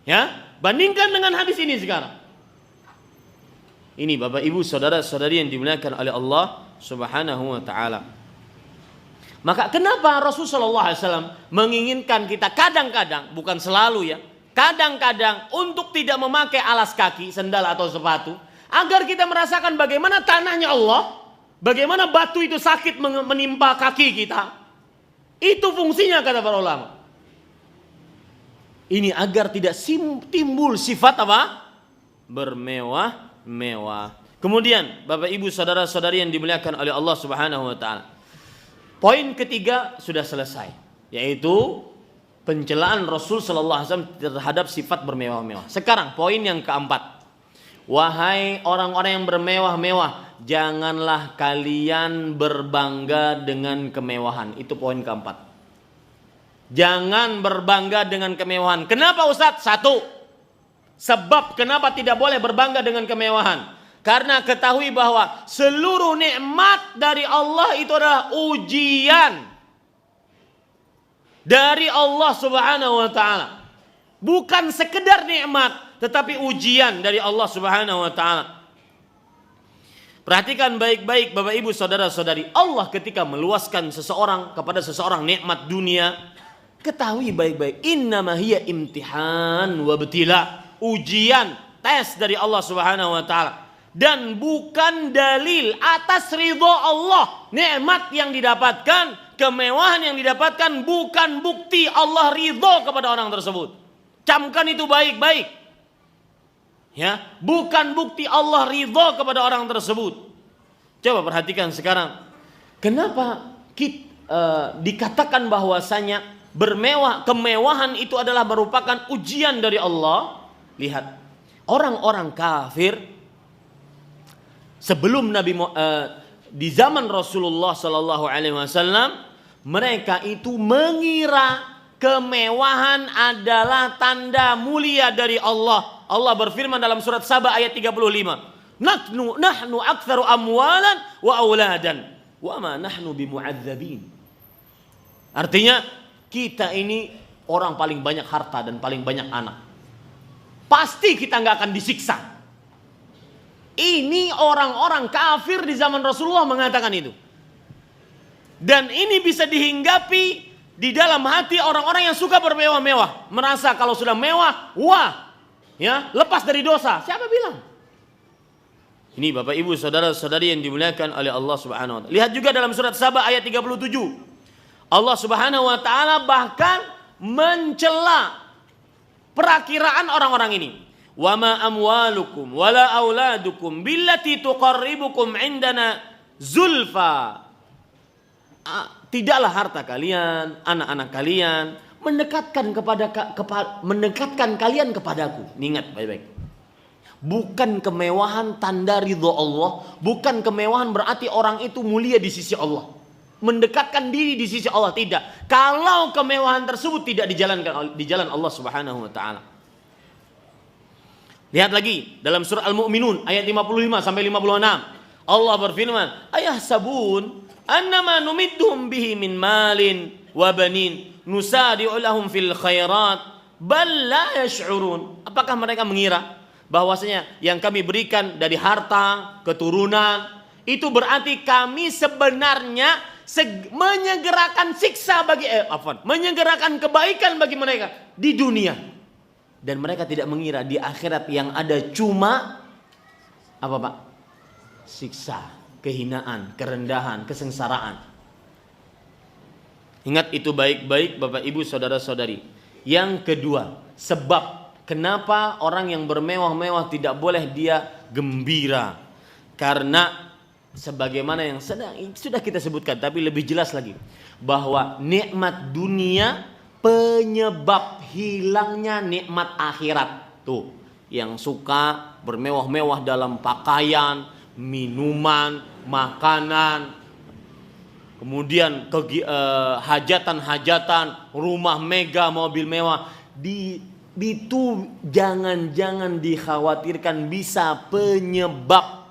Ya, bandingkan dengan hadis ini sekarang. Ini Bapak Ibu saudara-saudari yang dimuliakan oleh Allah Subhanahu wa taala. Maka kenapa Rasulullah SAW menginginkan kita kadang-kadang, bukan selalu ya, kadang-kadang untuk tidak memakai alas kaki, sendal atau sepatu, agar kita merasakan bagaimana tanahnya Allah, bagaimana batu itu sakit menimpa kaki kita. Itu fungsinya kata para ulama. Ini agar tidak timbul sifat apa? Bermewah-mewah. Kemudian Bapak Ibu saudara-saudari yang dimuliakan oleh Allah Subhanahu wa taala. Poin ketiga sudah selesai, yaitu pencelaan Rasul sallallahu alaihi wasallam terhadap sifat bermewah-mewah. Sekarang poin yang keempat. Wahai orang-orang yang bermewah-mewah, janganlah kalian berbangga dengan kemewahan. Itu poin keempat. Jangan berbangga dengan kemewahan. Kenapa Ustaz? Satu, sebab kenapa tidak boleh berbangga dengan kemewahan? Karena ketahui bahwa seluruh nikmat dari Allah itu adalah ujian dari Allah Subhanahu wa taala. Bukan sekedar nikmat, tetapi ujian dari Allah Subhanahu wa taala. Perhatikan baik-baik Bapak Ibu saudara-saudari, Allah ketika meluaskan seseorang kepada seseorang nikmat dunia, ketahui baik-baik, innama hiya imtihan wa ibtila, ujian, tes dari Allah Subhanahu wa taala. Dan bukan dalil atas ridho Allah. Nikmat yang didapatkan, kemewahan yang didapatkan bukan bukti Allah ridho kepada orang tersebut. Camkan itu baik-baik. Ya, bukan bukti Allah ridho kepada orang tersebut. Coba perhatikan sekarang. Kenapa dikatakan bahwasanya kemewahan itu adalah merupakan ujian dari Allah? Lihat, orang-orang kafir sebelum di zaman Rasulullah Sallallahu Alaihi Wasallam, mereka itu mengira kemewahan adalah tanda mulia dari Allah. Allah berfirman dalam surat Saba ayat 35, nahnu aktsaru amwalan wa auladan wa ma nahnu bimu'adzabin. Artinya kita ini orang paling banyak harta dan paling banyak anak. Pasti kita nggak akan disiksa. Ini orang-orang kafir di zaman Rasulullah mengatakan itu. Dan ini bisa dihinggapi di dalam hati orang-orang yang suka bermewah-mewah. Merasa kalau sudah mewah, wah, ya, lepas dari dosa. Siapa bilang? Ini Bapak Ibu saudara-saudari yang dimuliakan oleh Allah Subhanahu wa taala. Lihat juga dalam surat Saba ayat 37. Allah Subhanahu wa taala bahkan mencela perakiraan orang-orang ini. Wa ma amwalukum wala auladukum billati tuqarribukum indana zulfa. Tidaklah harta kalian, anak-anak kalian mendekatkan kalian kepadaku. Ingat baik-baik. Bukan kemewahan tanda ridho Allah, bukan kemewahan berarti orang itu mulia di sisi Allah, mendekatkan diri di sisi Allah, tidak. Kalau kemewahan tersebut tidak dijalankan di jalan Allah Subhanahu wa taala. Lihat lagi dalam surah Al-Mu'minun ayat 55 sampai 56. Allah berfirman, "Ayahsabun annama numidduhum bihi min malin wa banin nusari'u lahum fil khairat bal la yash'urun." Apakah mereka mengira bahwasanya yang kami berikan dari harta, keturunan, itu berarti kami sebenarnya menyegerakan siksa bagi menyegerakan kebaikan bagi mereka di dunia. Dan mereka tidak mengira di akhirat yang ada cuma apa Pak? Siksa, kehinaan, kerendahan, kesengsaraan. Ingat itu baik-baik Bapak Ibu saudara-saudari. Yang kedua, sebab kenapa orang yang bermewah-mewah tidak boleh dia gembira? Karena sebagaimana yang sudah kita sebutkan, tapi lebih jelas lagi, bahwa nikmat dunia penyebab hilangnya nikmat akhirat. Tuh, yang suka bermewah-mewah dalam pakaian, minuman, makanan, kemudian hajatan-hajatan, rumah mega, mobil mewah, itu jangan-jangan dikhawatirkan bisa penyebab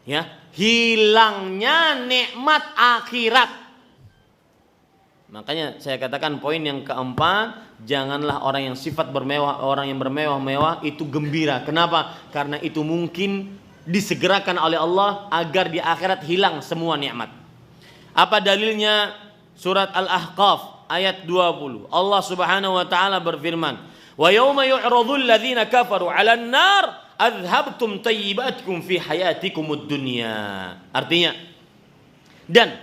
ya hilangnya nikmat akhirat. Makanya saya katakan poin yang keempat, janganlah orang yang sifat bermewah, orang yang bermewah-mewah itu gembira. Kenapa? Karena itu mungkin disegerakan oleh Allah agar di akhirat hilang semua nikmat. Apa dalilnya? Surat Al-Ahqaf ayat 20. Allah Subhanahu wa taala berfirman, "Wa yauma yu'radul ladzina kafaru 'alan nar adhabtum tayyibatikum fi hayatikumud dunya." Artinya, dan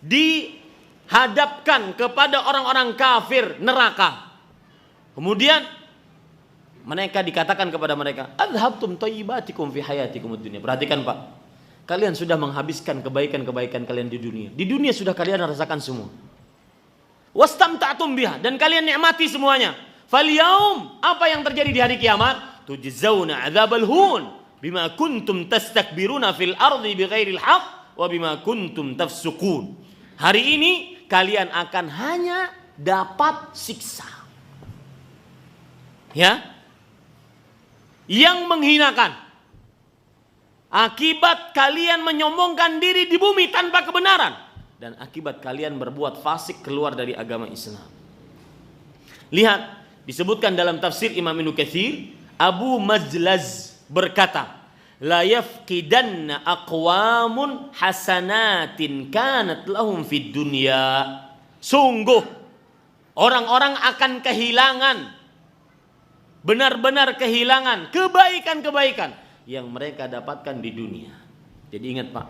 dihadapkan kepada orang-orang kafir neraka. Kemudian mereka dikatakan kepada mereka, "Adhabtum tayyibatikum fi hayatikumud dunya." Perhatikan Pak, kalian sudah menghabiskan kebaikan-kebaikan kalian di dunia. Di dunia sudah kalian rasakan semua. Wastamta'tum biha, dan kalian nikmati semuanya. Fal yaum, apa yang terjadi di hari kiamat? Tujzauna 'adzabal hun bima kuntum tastakbiruna fil ardi bighairil haqq wa bima kuntum tafsukun. Hari ini kalian akan hanya dapat siksa. Ya. Yang menghinakan. Akibat kalian menyombongkan diri di bumi tanpa kebenaran. Dan akibat kalian berbuat fasik keluar dari agama Islam. Lihat, disebutkan dalam tafsir Imam Ibnu Katsir, Abu Majlaz berkata, "La yafqidanna aqwamun hasanatin kanat lahum fid dunya." Sungguh orang-orang akan kehilangan, benar-benar kehilangan kebaikan-kebaikan yang mereka dapatkan di dunia. Jadi ingat Pak,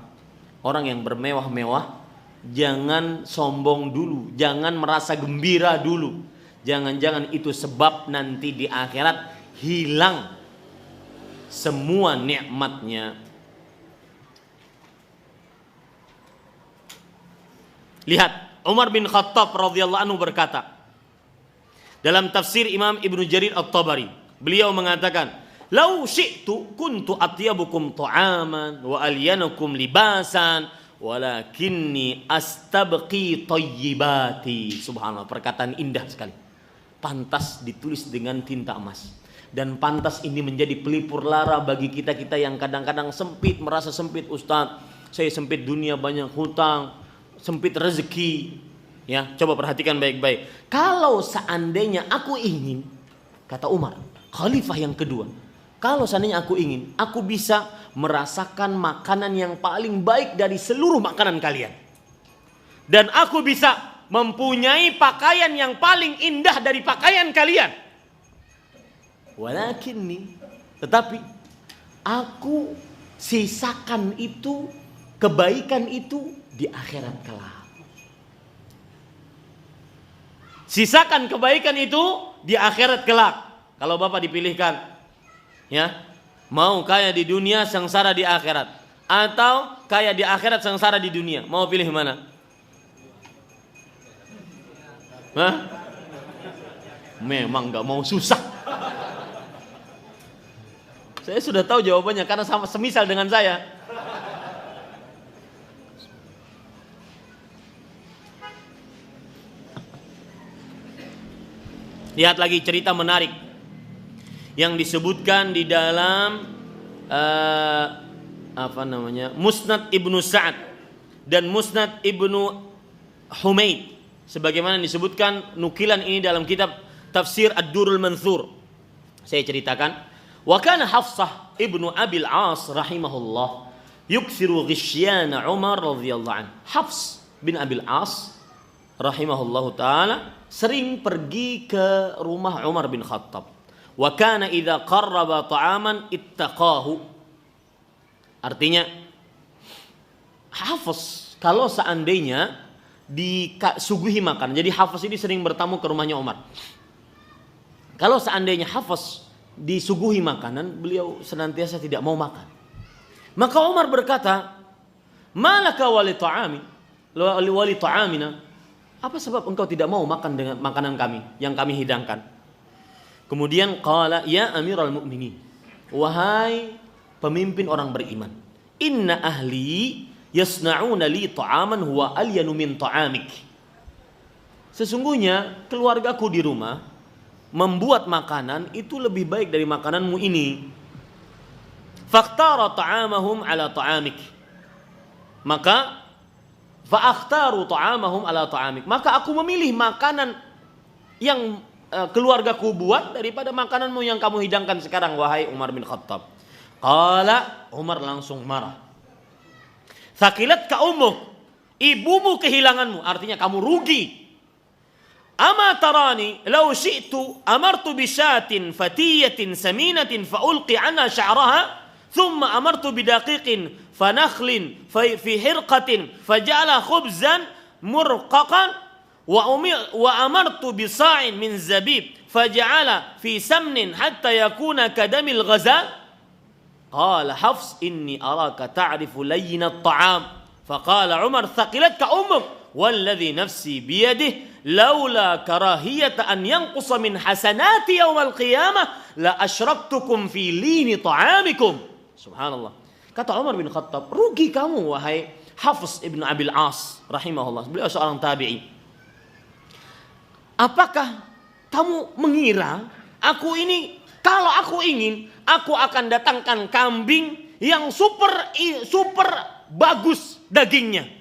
orang yang bermewah-mewah jangan sombong dulu, jangan merasa gembira dulu. Jangan-jangan itu sebab nanti di akhirat hilang semua nikmatnya. Lihat, Umar bin Khattab radhiyallahu anhu berkata dalam tafsir Imam Ibnu Jarir At-Tabari, beliau mengatakan, "Lau syi'tu kuntu atyabukum ta'aman wa alyanakum libasan walakinni astabqi thayyibati." Subhanallah, perkataan indah sekali. Pantas ditulis dengan tinta emas. Dan pantas ini menjadi pelipur lara bagi kita-kita yang kadang-kadang sempit, merasa sempit. Ustaz, saya sempit dunia, banyak hutang, sempit rezeki. Ya, coba perhatikan baik-baik. Kalau seandainya aku ingin, kata Umar, khalifah yang kedua, kalau seandainya aku ingin, aku bisa merasakan makanan yang paling baik dari seluruh makanan kalian. Dan aku bisa mempunyai pakaian yang paling indah dari pakaian kalian. Walakinni, tetapi aku sisakan itu, kebaikan itu di akhirat kelak. Sisakan kebaikan itu di akhirat kelak. Kalau Bapak dipilihkan, ya, mau kaya di dunia, sengsara di akhirat, atau kaya di akhirat, sengsara di dunia, mau pilih mana? Hah? Memang gak mau susah. Saya sudah tahu jawabannya karena sama semisal dengan saya. Lihat lagi cerita menarik yang disebutkan di dalam Musnad Ibnu Sa'ad dan Musnad Ibnu Humaid, sebagaimana disebutkan nukilan ini dalam kitab Tafsir Ad-Durrul Mansur. Saya ceritakan, wa kana Hafsah ibnu Abil As rahimahullah yukthiru ghisyana Umar radhiyallahu anhu. Hafs bin Abil As rahimahullahu taala sering pergi ke rumah Umar bin Khattab. Wa kana idza qarraba ta'aman ittaqahu. Artinya, Hafiz kalau seandainya disuguhi makan. Jadi Hafiz ini sering bertamu ke rumahnya Umar. Kalau seandainya Hafiz disuguhi makanan, beliau senantiasa tidak mau makan. Maka Umar berkata, "Malaka wali ta'amina? Apa sebab engkau tidak mau makan dengan makanan kami yang kami hidangkan?" Kemudian qala, "Ya Amirul Mukminin, wahai pemimpin orang beriman, inna ahli yasna'una li ta'aman huwa alyanu min ta'amik." Sesungguhnya keluargaku di rumah membuat makanan itu lebih baik dari makananmu ini. Fakhtara ta'amahum ala ta'amik. Maka fa'akhtaru ta'amahum ala ta'amik. Maka aku memilih makanan yang keluargaku buat daripada makananmu yang kamu hidangkan sekarang, wahai Umar bin Khattab. Qala, Umar langsung marah. Thaqilat ka ummuk, ibumu kehilanganmu, artinya kamu rugi. Ama tarani law syi'tu amartu bisyatin fatiyatin saminatin fa ulqi anha sya'raha thumma amartu bidaqiqin fanakhlin fi hirqatin faja'ala khubzan murqaqan wa amartu bisa'in min zabib faja'ala fi samnin hatta yakuna kadamil ghazal. Qala Hafs inni araka ta'rifu layyina at-ta'am. Faqala Umar thaqilatka ummuk walladhi nafsi biyadihi laula karahiyata an yanqusa min hasanati yaumal qiyamah la asyraktukum fi lini ta'amikum. Subhanallah. Kata Umar bin Khattab, rugi kamu wahai Hafs ibn Abil As rahimahullah. Beliau seorang tabi'i. Apakah kamu mengira aku ini, kalau aku ingin, aku akan datangkan kambing yang super bagus dagingnya.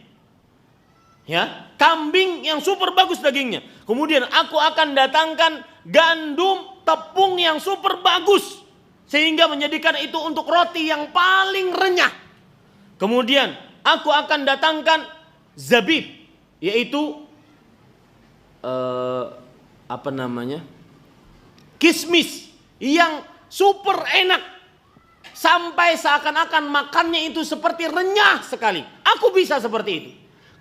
Ya, kambing yang super bagus dagingnya. Kemudian aku akan datangkan gandum tepung yang super bagus sehingga menjadikan itu untuk roti yang paling renyah. Kemudian aku akan datangkan zabib, yaitu kismis yang super enak sampai seakan-akan makannya itu seperti renyah sekali. Aku bisa seperti itu.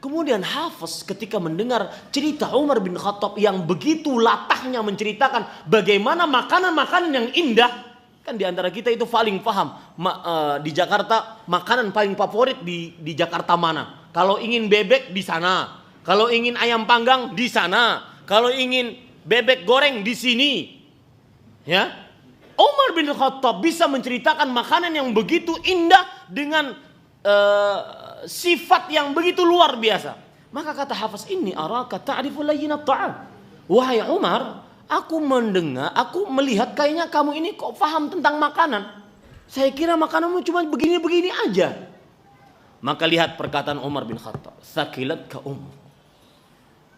Kemudian Hafiz ketika mendengar cerita Umar bin Khattab yang begitu latahnya menceritakan bagaimana makanan-makanan yang indah, kan di antara kita itu paling paham di Jakarta makanan paling favorit di Jakarta mana? Kalau ingin bebek di sana, kalau ingin ayam panggang di sana, kalau ingin bebek goreng di sini. Ya, Umar bin Khattab bisa menceritakan makanan yang begitu indah dengan sifat yang begitu luar biasa. Maka kata Hafiz, ini araka ta'rifu layyinat ta'am. Wahai Umar, Aku mendengar, aku melihat kayaknya kamu ini kok paham tentang makanan. Saya kira makananmu cuma begini-begini aja. Maka lihat perkataan Umar bin Khattab. Thaqilat ka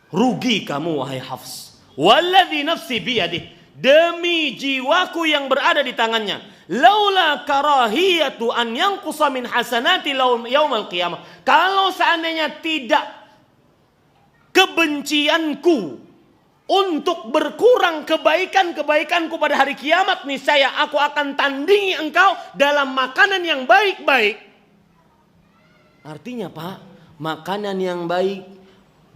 rugi kamu wahai Hafs. Walladzi nafsi biyadih. Demi jiwaku yang berada di tangannya. Laula karahiyatu an yanqusa min hasanati yaumal qiyamah. Kalau seandainya tidak kebencianku untuk berkurang kebaikanku pada hari kiamat, niscaya aku akan tandingi engkau dalam makanan yang baik-baik. Artinya Pak, makanan yang baik,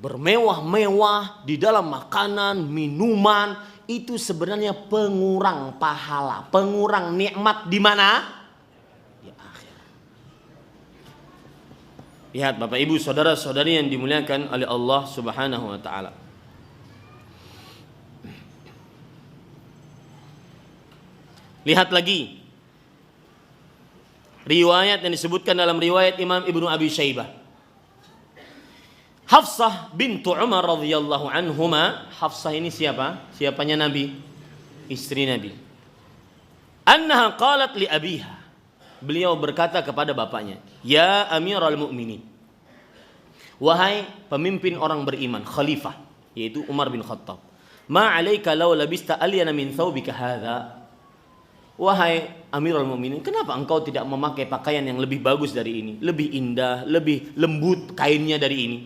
bermewah-mewah di dalam makanan, minuman, itu sebenarnya pengurang pahala, pengurang nikmat di mana? Di akhirat. Lihat Bapak Ibu saudara-saudari yang dimuliakan oleh Allah Subhanahu wa taala. Lihat lagi riwayat yang disebutkan dalam riwayat Imam Ibnu Abi Syaibah. Hafsah bintu Umar radhiyallahu anhuma. Hafsah ini siapa? Siapanya Nabi? Istri Nabi. Annaha qalat li abiha. Beliau berkata kepada bapaknya, "Ya Amirul Mukminin." Wahai pemimpin orang beriman, khalifah, yaitu Umar bin Khattab. "Ma 'alaika law labista alyana min thawbika hadha?" Wahai Amirul Mukminin, kenapa engkau tidak memakai pakaian yang lebih bagus dari ini, lebih indah, lebih lembut kainnya dari ini?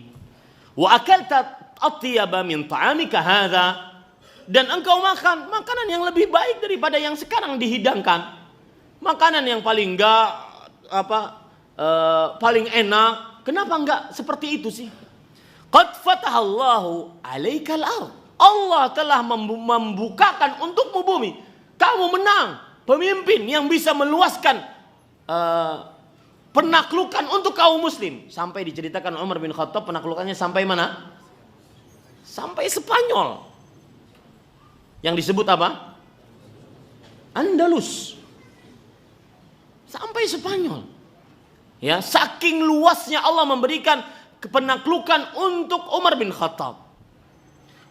Wa akalta atyaba min ta'amika hadza, dan engkau makan makanan yang lebih baik daripada yang sekarang dihidangkan. Makanan yang paling paling enak. Kenapa enggak seperti itu sih? Qad fatahallahu 'alaikal ard. Allah telah membukakan untukmu bumi. Kamu menang. Pemimpin yang bisa meluaskan penaklukan untuk kaum muslim. Sampai diceritakan Umar bin Khattab penaklukannya sampai mana? Sampai Spanyol. Yang disebut apa? Andalus. Sampai Spanyol. Ya, saking luasnya Allah memberikan penaklukan untuk Umar bin Khattab.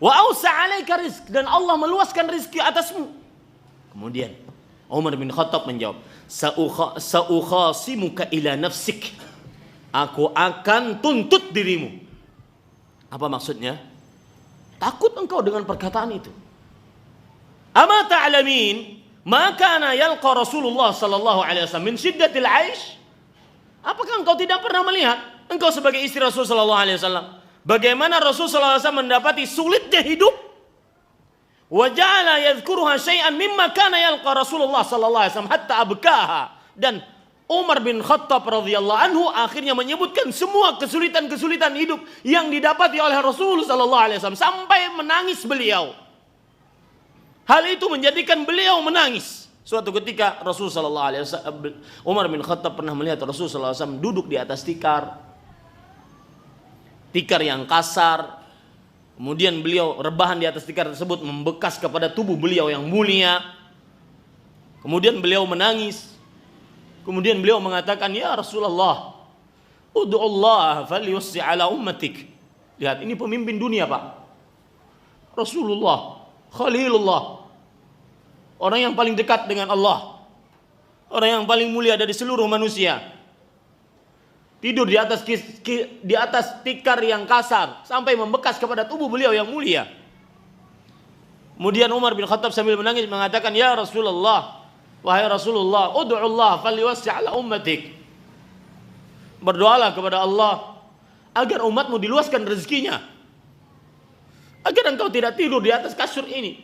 Wa ausa 'alaika rizq, dan Allah meluaskan rezeki atasmu. Kemudian Umar bin Khattab menjawab, "Sa'ukhasimuka ila nafsik." Aku akan tuntut dirimu. Apa maksudnya? Takut engkau dengan perkataan itu. Ama ta'lamin ma kana yalqa Rasulullah sallallahu alaihi wasallam min syiddatil 'aish? Apakah engkau tidak pernah melihat, engkau sebagai istri Rasul sallallahu alaihi wasallam, bagaimana Rasul sallallahu alaihi wasallam mendapati sulitnya hidup? Wa ja'ala yadhkuruha syai'an mimma kana yalqa Rasulullah sallallahu alaihi wasallam hatta abkaha. Dan Umar bin Khattab radhiyallahu anhu akhirnya menyebutkan semua kesulitan-kesulitan hidup yang didapati oleh Rasul sallallahu alaihi wasallam sampai menangis beliau. Hal itu menjadikan beliau menangis. Suatu ketika Rasul sallallahu alaihi wasallam, Umar bin Khattab pernah melihat Rasul sallallahu alaihi wasallam duduk di atas tikar yang kasar. Kemudian beliau rebahan di atas tikar tersebut membekas kepada tubuh beliau yang mulia. Kemudian beliau menangis. Kemudian beliau mengatakan, "Ya Rasulullah, ud'ullah falyussi ala ummatik." Lihat, ini pemimpin dunia Pak. Rasulullah, Khalilullah, orang yang paling dekat dengan Allah, orang yang paling mulia dari seluruh manusia. Tidur di atas tikar yang kasar sampai membekas kepada tubuh beliau yang mulia. Kemudian Umar bin Khattab sambil menangis mengatakan, "Ya Rasulullah, wahai Rasulullah, ud'ullah falyuwassi' ala ummatik." Berdoalah kepada Allah agar umatmu diluaskan rezekinya, agar engkau tidak tidur di atas kasur ini.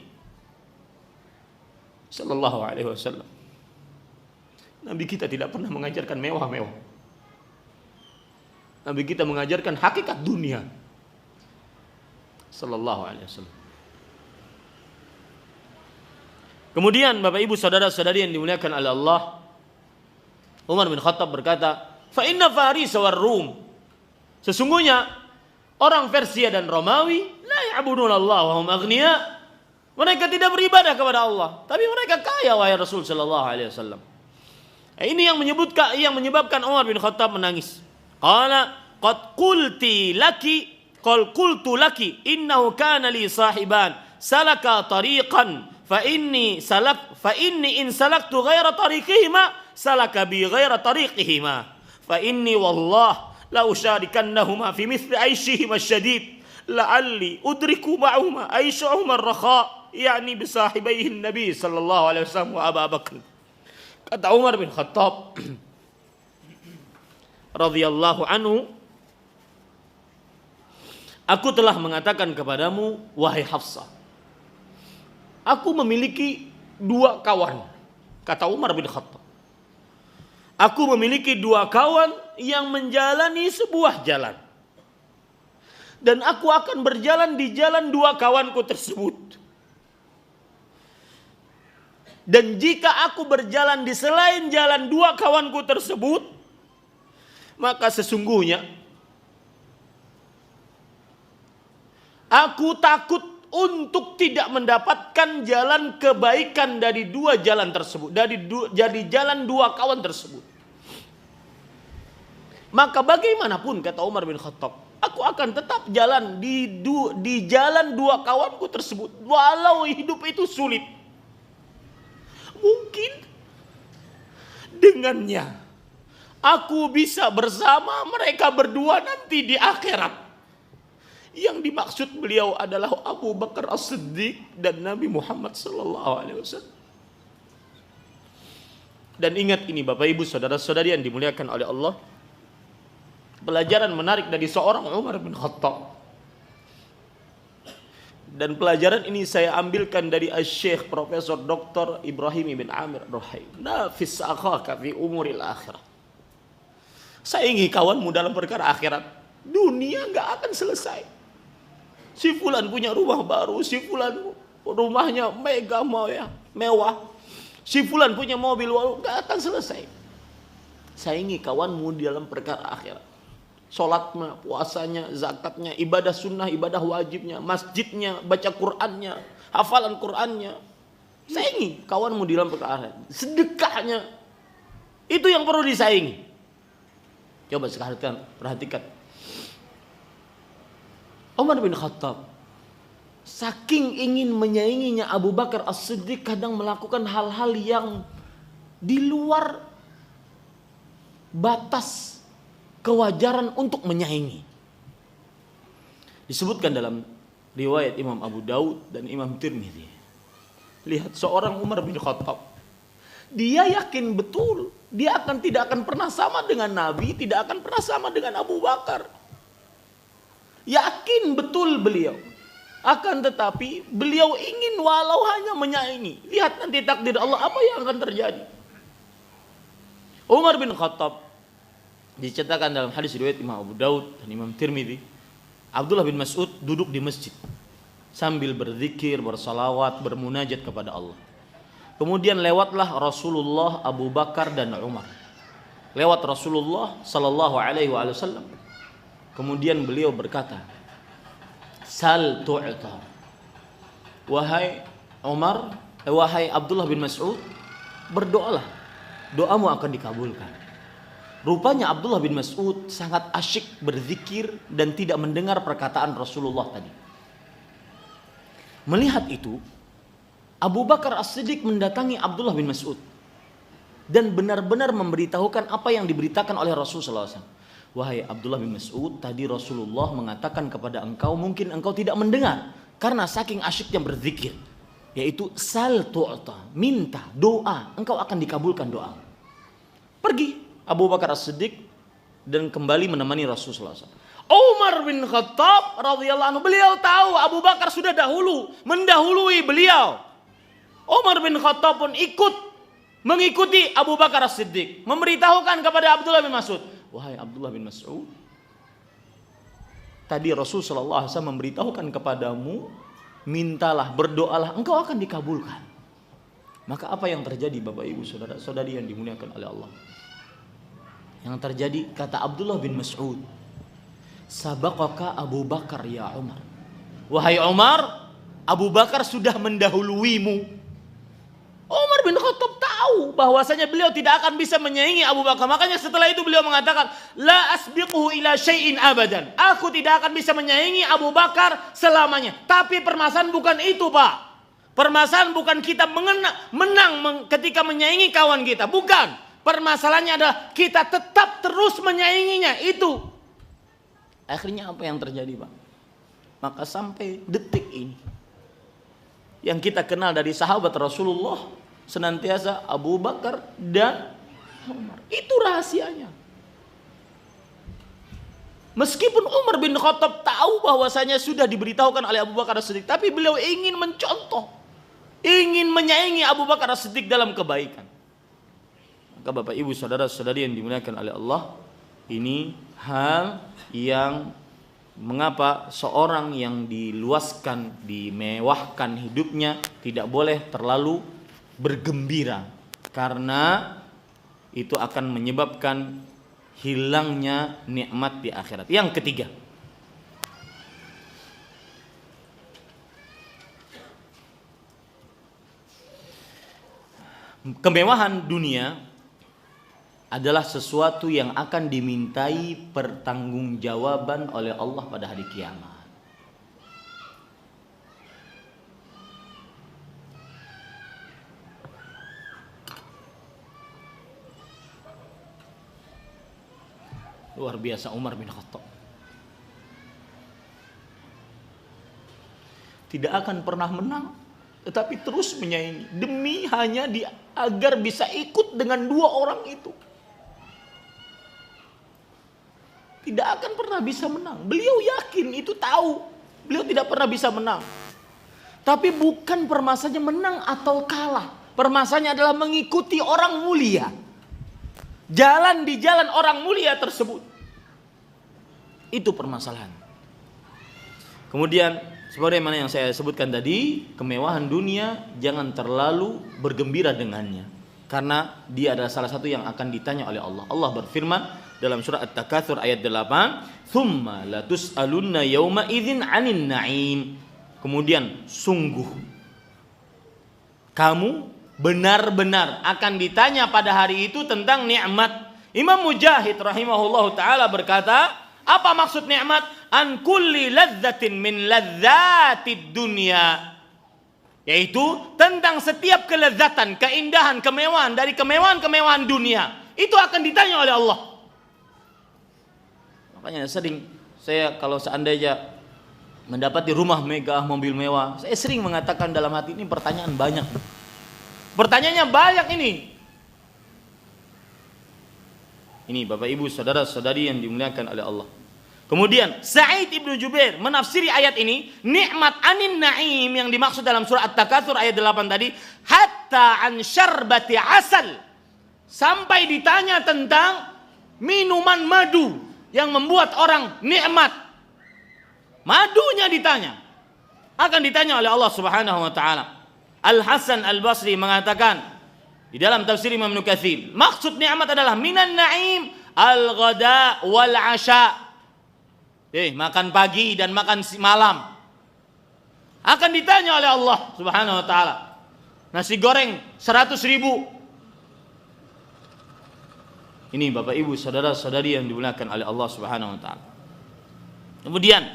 Sallallahu alaihi wasallam. Nabi kita tidak pernah mengajarkan mewah-mewah. Nabi kita mengajarkan hakikat dunia. Sallallahu alaihi wasallam. Kemudian Bapak Ibu saudara-saudari yang dimuliakan oleh Allah, Umar bin Khattab berkata, "Fa inna Faris war Rum." Sesungguhnya orang Persia dan Romawi la ya'budun Allah wa hum aghniya. Mereka tidak beribadah kepada Allah, tapi mereka kaya wahai Rasul sallallahu alaihi wasallam. Ini yang menyebabkan Umar bin Khattab menangis. Qala qad qultu laki innahu kana li sahiban salaka tariqan fa inni in salaktu ghaira tariqihima salaka bi ghaira tariqihima fa inni wallah la usyarikannahuma fi mithli aishihima asyadid la'alli udriku ma'ahuma aishahuma ar-rakha yakni bi sahibaihi nabi sallallahu alaihi wasallam wa Abu Bakar. Kata Umar bin Khattab radhiyallahu anhu, aku telah mengatakan kepadamu wahai Hafsah, aku memiliki dua kawan. Kata Umar bin Khattab, aku memiliki dua kawan yang menjalani sebuah jalan, dan aku akan berjalan di jalan dua kawanku tersebut. Dan jika aku berjalan di selain jalan dua kawanku tersebut, maka sesungguhnya aku takut untuk tidak mendapatkan jalan kebaikan dari dua jalan tersebut, dari jalan dua kawan tersebut. Maka bagaimanapun, kata Umar bin Khattab, aku akan tetap jalan di jalan dua kawanku tersebut, walau hidup itu sulit. Mungkin dengannya aku bisa bersama mereka berdua nanti di akhirat. Yang dimaksud beliau adalah Abu Bakar As-Siddiq dan Nabi Muhammad sallallahu alaihi wasallam. Dan ingat ini Bapak Ibu saudara-saudari yang dimuliakan oleh Allah, pelajaran menarik dari seorang Umar bin Khattab. Dan pelajaran ini saya ambilkan dari Syekh Profesor Dr. Ibrahim bin Amir Ruhail. Nafis akhaka fi umuril akhirah. Saingi kawanmu dalam perkara akhirat. Dunia enggak akan selesai. Si fulan punya rumah baru, si fulan rumahnya mewah. Si fulan punya mobil baru, enggak akan selesai. Saingi kawanmu di dalam perkara akhirat. Sholatnya, puasanya, zakatnya, ibadah sunnah, ibadah wajibnya, masjidnya, baca Qur'annya, hafalan Qur'annya. Saingi kawanmu di dalam perkara. Sedekahnya, itu yang perlu disaingi. Coba sekarang perhatikan. Umar bin Khattab saking ingin menyainginya Abu Bakar As-Siddiq, kadang melakukan hal-hal yang di luar batas kewajaran untuk menyaingi. Disebutkan dalam riwayat Imam Abu Daud dan Imam Tirmidzi. Lihat seorang Umar bin Khattab, dia yakin betul dia tidak akan pernah sama dengan Nabi, tidak akan pernah sama dengan Abu Bakar. Yakin betul beliau. Akan tetapi beliau ingin walau hanya menyaingi. Lihat nanti takdir Allah apa yang akan terjadi. Umar bin Khattab diceritakan dalam hadis riwayat Imam Abu Daud dan Imam Tirmidzi, Abdullah bin Mas'ud duduk di masjid sambil berzikir, bersalawat, bermunajat kepada Allah. Kemudian lewatlah Rasulullah, Abu Bakar dan Umar. Lewat Rasulullah sallallahu alaihi wasallam. Kemudian beliau berkata, "Sal tu'ta." Wahai Umar, wahai Abdullah bin Mas'ud, berdoalah, doamu akan dikabulkan. Rupanya Abdullah bin Mas'ud sangat asyik berzikir dan tidak mendengar perkataan Rasulullah tadi. Melihat itu, Abu Bakar As-Siddiq mendatangi Abdullah bin Mas'ud dan benar-benar memberitahukan apa yang diberitakan oleh Rasulullah SAW. Wahai Abdullah bin Mas'ud, tadi Rasulullah mengatakan kepada engkau, mungkin engkau tidak mendengar karena saking asyiknya berzikir, yaitu sal tu'ta, minta, doa, engkau akan dikabulkan doa. Pergi Abu Bakar As-Siddiq dan kembali menemani Rasulullah SAW. Umar bin Khattab radhiyallahu anhu, beliau tahu Abu Bakar sudah mendahului beliau. Umar bin Khattab pun mengikuti Abu Bakar As-Siddiq, memberitahukan kepada Abdullah bin Mas'ud, wahai Abdullah bin Mas'ud, tadi Rasulullah SAW memberitahukan kepadamu, mintalah, berdoalah, engkau akan dikabulkan. Maka apa yang terjadi Bapak Ibu saudara-saudari yang dimuliakan oleh Allah? Yang terjadi, kata Abdullah bin Mas'ud, sabaqaka Abu Bakar ya Umar. Wahai Umar, Abu Bakar sudah mendahuluimu. Umar bin Khattab tahu tahu bahwasanya beliau tidak akan bisa menyaingi Abu Bakar. Makanya setelah itu beliau mengatakan, la asbiquhu ila syai'in abadan. Aku tidak akan bisa menyaingi Abu Bakar selamanya. Tapi permasalahan bukan itu, Pak. Permasalahan bukan kita menang ketika menyaingi kawan kita. Bukan. Permasalahannya adalah kita tetap terus menyainginya. Itu. Akhirnya apa yang terjadi, Pak? Maka sampai detik ini yang kita kenal dari sahabat Rasulullah senantiasa Abu Bakar dan Umar. Itu rahasianya. Meskipun Umar bin Khattab tahu bahwasanya sudah diberitahukan oleh Abu Bakar As-Siddiq, tapi beliau ingin mencontoh, ingin menyaingi Abu Bakar As-Siddiq dalam kebaikan. Maka Bapak Ibu saudara-saudari yang dimuliakan oleh Allah, ini hal yang mengapa seorang yang diluaskan, dimewahkan hidupnya tidak boleh terlalu bergembira, karena itu akan menyebabkan hilangnya nikmat di akhirat. Yang ketiga, kemewahan dunia adalah sesuatu yang akan dimintai pertanggungjawaban oleh Allah pada hari kiamat. Luar biasa Umar bin Khattab. Tidak akan pernah menang, tetapi terus menyaingi demi hanya agar bisa ikut dengan dua orang itu. Tidak akan pernah bisa menang. Beliau yakin, itu tahu. Beliau tidak pernah bisa menang. Tapi bukan permasalahannya menang atau kalah. Permasalahannya adalah mengikuti orang mulia. Jalan di jalan orang mulia tersebut. Itu permasalahan. Kemudian, sebagaimana yang saya sebutkan tadi, kemewahan dunia jangan terlalu bergembira dengannya. Karena dia adalah salah satu yang akan ditanya oleh Allah. Allah berfirman dalam surah At-Takatsur ayat 8, "Tsumma latus'alunna yauma idzin 'anin na'im." Kemudian sungguh kamu benar-benar akan ditanya pada hari itu tentang nikmat. Imam Mujahid rahimahullahu taala berkata, apa maksud nikmat? An kulli ladzatin min ladzatid dunya. Yaitu tentang setiap kelezatan, keindahan, kemewahan dari kemewahan-kemewahan dunia. Itu akan ditanya oleh Allah. Makanya sering saya kalau seandainya mendapati rumah megah, mobil mewah, saya sering mengatakan dalam hati ini pertanyaan banyak. Pertanyaannya banyak ini. Ini Bapak Ibu saudara-saudari yang dimuliakan oleh Allah. Kemudian Sa'id ibnu Jubair menafsiri ayat ini, nikmat anin na'im yang dimaksud dalam surah At-Takatsur ayat 8 tadi, hatta an syarbati asal, sampai ditanya tentang minuman madu yang membuat orang nikmat. Madunya ditanya. Akan ditanya oleh Allah Subhanahu wa taala. Al-Hasan Al-Basri mengatakan di dalam tafsir Imam Ibnu Katsir, maksud nikmat adalah minan na'im al-ghada wal 'asha. Makan pagi dan makan malam. Akan ditanya oleh Allah Subhanahu wa taala. Nasi goreng 100.000. Ini Bapak Ibu saudara-saudari yang dimuliakan oleh Allah Subhanahu wa taala. Kemudian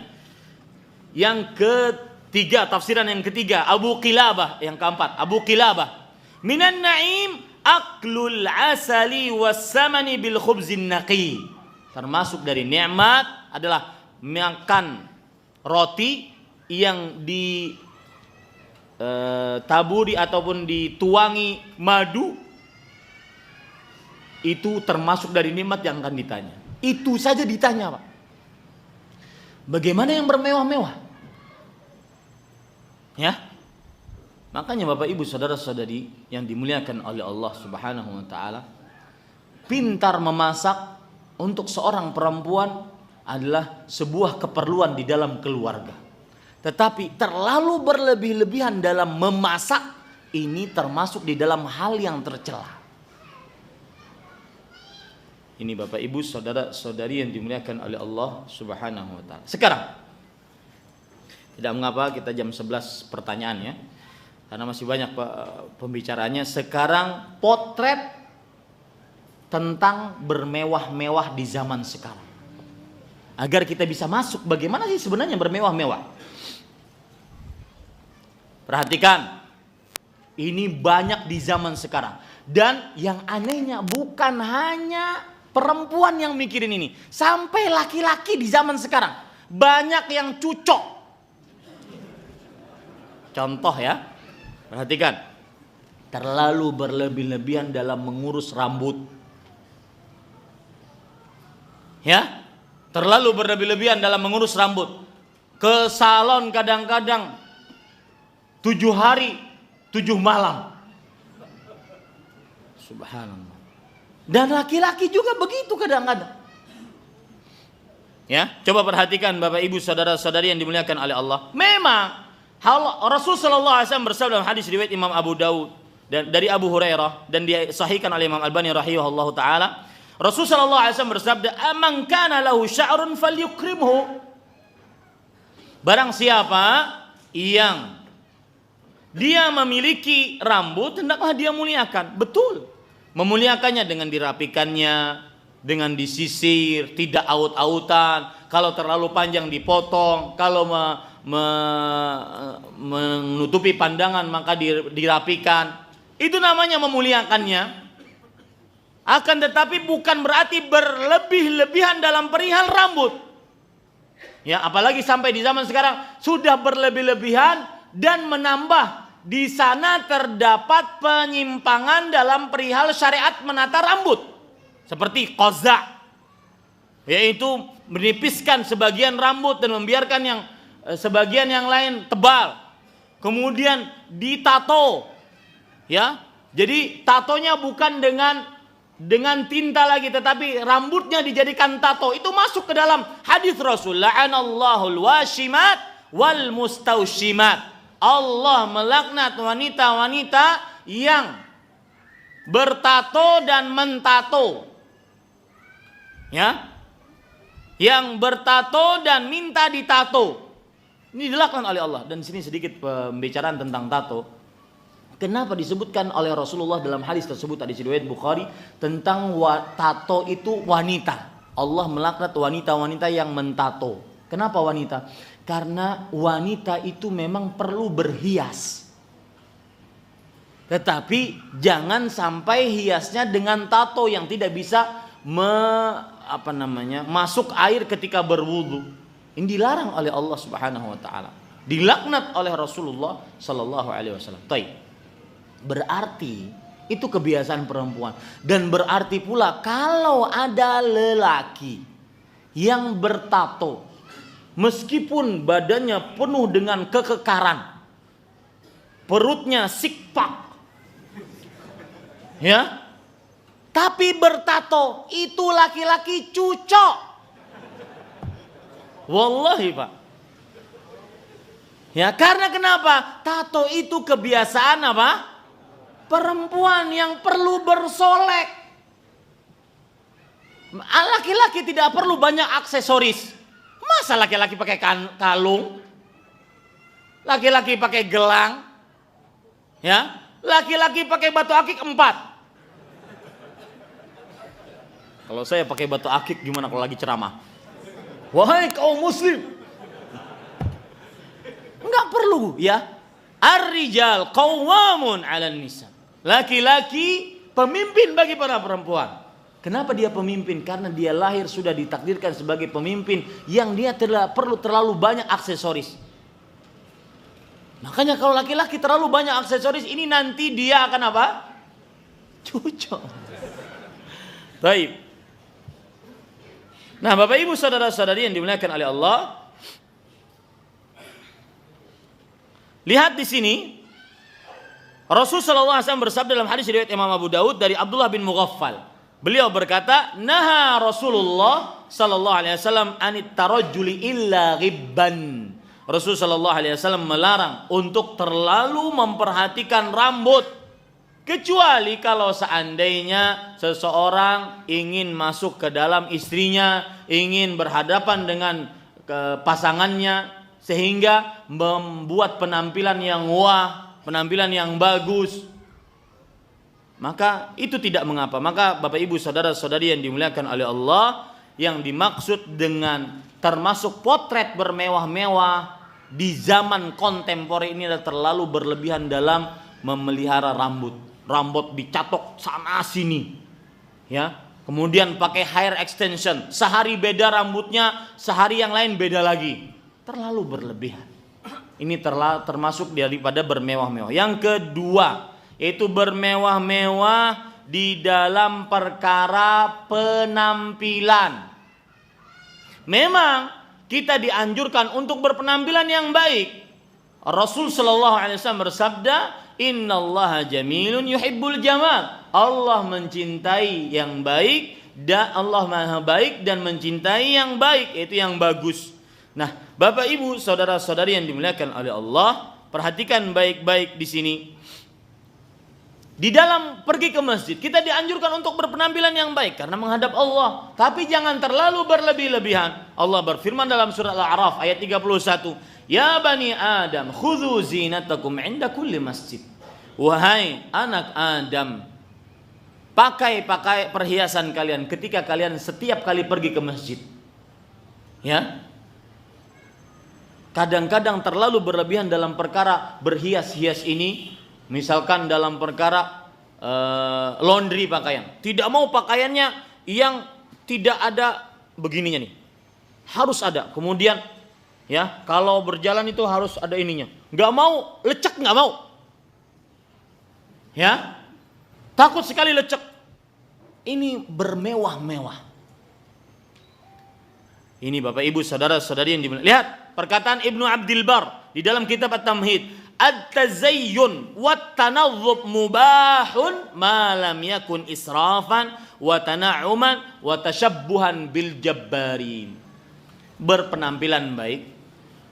yang ketiga, tafsiran yang ketiga, Abu Qilabah, yang keempat, Abu Qilabah, minan na'im aklul asali wassamani bil khubzin naqi. Termasuk dari nikmat adalah makan roti yang ditaburi ataupun dituangi madu. Itu termasuk dari nikmat yang akan ditanya. Itu saja ditanya, Pak. Bagaimana yang bermewah-mewah? Ya. Makanya Bapak Ibu saudara-saudari yang dimuliakan oleh Allah Subhanahu wa taala, pintar memasak untuk seorang perempuan adalah sebuah keperluan di dalam keluarga. Tetapi terlalu berlebih-lebihan dalam memasak ini termasuk di dalam hal yang tercela. Ini Bapak Ibu saudara-saudari yang dimuliakan oleh Allah Subhanahu wa taala. Sekarang tidak mengapa kita jam 11 pertanyaan ya. karena masih banyak pembicaranya. Sekarang potret tentang bermewah-mewah di zaman sekarang. Agar kita bisa masuk, bagaimana sih sebenarnya bermewah-mewah. Perhatikan, ini banyak di zaman sekarang. Dan yang anehnya bukan hanya perempuan yang mikirin ini, sampai laki-laki di zaman sekarang banyak yang cucok. Contoh ya, perhatikan, terlalu berlebih-lebihan dalam mengurus rambut. Ya, terlalu berlebih-lebihan dalam mengurus rambut. Ke salon kadang-kadang 7 hari 7 malam. Subhanallah. Dan laki-laki juga begitu kadang-kadang. Ya, coba perhatikan Bapak Ibu saudara-saudari yang dimuliakan oleh Allah. Memang Rasul sallallahu alaihi wasallam bersabda dalam hadis riwayat Imam Abu Daud dan dari Abu Hurairah dan disahihkan oleh Imam Albani rahimahullahu taala. Rasul sallallahu alaihi wasallam bersabda, "Man kana lahu sya'run falyukrimhu." Barang siapa yang dia memiliki rambut, hendaklah dia muliakan. Betul. Memuliakannya dengan dirapikannya, dengan disisir, tidak aut-autan. Kalau terlalu panjang dipotong, kalau menutupi pandangan maka dirapikan. Itu namanya memuliakannya. Akan tetapi bukan berarti berlebih-lebihan dalam perihal rambut. Ya, apalagi sampai di zaman sekarang sudah berlebih-lebihan dan menambah. Di sana terdapat penyimpangan dalam perihal syariat menata rambut. Seperti qaza, yaitu menipiskan sebagian rambut dan membiarkan yang sebagian yang lain tebal. Kemudian ditato. Ya. Jadi tatonya bukan dengan tinta lagi, tetapi rambutnya dijadikan tato. Itu masuk ke dalam hadis Rasul, la'anallahul washimat wal mustausimat. Allah melaknat wanita-wanita yang bertato dan mentato. Ya. Yang bertato dan minta ditato. Ini dilaknat oleh Allah. Dan di sini sedikit pembicaraan tentang tato. Kenapa disebutkan oleh Rasulullah dalam hadis tersebut, hadis riwayat Bukhari, tentang tato itu wanita. Allah melaknat wanita-wanita yang mentato. Kenapa wanita? Karena wanita itu memang perlu berhias. Tetapi jangan sampai hiasnya dengan tato yang tidak bisa masuk air ketika berwudu. Ini dilarang oleh Allah Subhanahu wa taala. Dilaknat oleh Rasulullah sallallahu alaihi wasallam. Berarti itu kebiasaan perempuan, dan berarti pula kalau ada lelaki yang bertato meskipun badannya penuh dengan kekekaran, perutnya sikpak, ya, tapi bertato, itu laki-laki cucok. Wallahi Pak. Ya, karena kenapa? Tato itu kebiasaan apa? Perempuan yang perlu bersolek. Laki-laki tidak perlu banyak aksesoris. Masa laki-laki pakai kalung? Laki-laki pakai gelang? Ya, laki-laki pakai batu akik 4. Kalau saya pakai batu akik gimana kalau lagi ceramah? Wahai kaum muslim. Enggak perlu ya. Ar-rijal qawwamun 'alan nisa. Laki-laki pemimpin bagi para perempuan. Kenapa dia pemimpin? Karena dia lahir sudah ditakdirkan sebagai pemimpin yang dia tidak perlu terlalu banyak aksesoris. Makanya kalau laki-laki terlalu banyak aksesoris, ini nanti dia akan apa? Cucok. Baik. Nah, Bapak Ibu saudara-saudari yang dimuliakan oleh Allah, lihat di sini Rasul sallallahu alaihi wasallam bersabda dalam hadis riwayat Imam Abu Daud dari Abdullah bin Mughaffal. Beliau berkata, "Naha Rasulullah sallallahu alaihi wasallam anit tarajjuli illa ghibban." Rasul sallallahu alaihi wasallam melarang untuk terlalu memperhatikan rambut, kecuali kalau seandainya seseorang ingin masuk ke dalam istrinya, ingin berhadapan dengan pasangannya sehingga membuat penampilan yang wah, penampilan yang bagus, maka itu tidak mengapa. Maka Bapak Ibu saudara-saudari yang dimuliakan oleh Allah, yang dimaksud dengan termasuk potret bermewah-mewah di zaman kontemporer ini adalah terlalu berlebihan dalam memelihara rambut. Rambut dicatok sana sini, ya. Kemudian pakai hair extension, sehari beda rambutnya, sehari yang lain beda lagi. Terlalu berlebihan. Ini termasuk daripada bermewah-mewah. Yang kedua, yaitu bermewah-mewah di dalam perkara penampilan. Memang kita dianjurkan untuk berpenampilan yang baik. Rasul sallallahu alaihi wasallam bersabda, "Innallaha jamilun yuhibbul jamal." Allah mencintai yang baik, dan Allah Maha baik dan mencintai yang baik, yaitu yang bagus. Nah, Bapak Ibu, saudara-saudari yang dimuliakan oleh Allah, perhatikan baik-baik di sini. Di dalam pergi ke masjid, kita dianjurkan untuk berpenampilan yang baik karena menghadap Allah, tapi jangan terlalu berlebih-lebihan. Allah berfirman dalam surat Al-A'raf ayat 31, "Ya bani Adam, khudhu zinatakum 'inda kulli masjid." Wahai anak Adam, pakai perhiasan kalian ketika kalian setiap kali pergi ke masjid. Ya. Kadang-kadang terlalu berlebihan dalam perkara berhias-hias ini. Misalkan dalam perkara laundry pakaian. Tidak mau pakaiannya yang tidak ada begininya nih. Harus ada. Kemudian ya, kalau berjalan itu harus ada ininya. Nggak mau, lecek nggak mau. Ya. Takut sekali lecek. Ini bermewah-mewah. Ini Bapak Ibu saudara-saudari yang dimuliakan. Lihat perkataan Ibnu Abdil Bar di dalam kitab At-Tamhid. At-tazayyun wat-tanadhub mubahun ma lam yakun israfan wa tana'uman wa tashabbuhan bil jabbarin. Berpenampilan baik,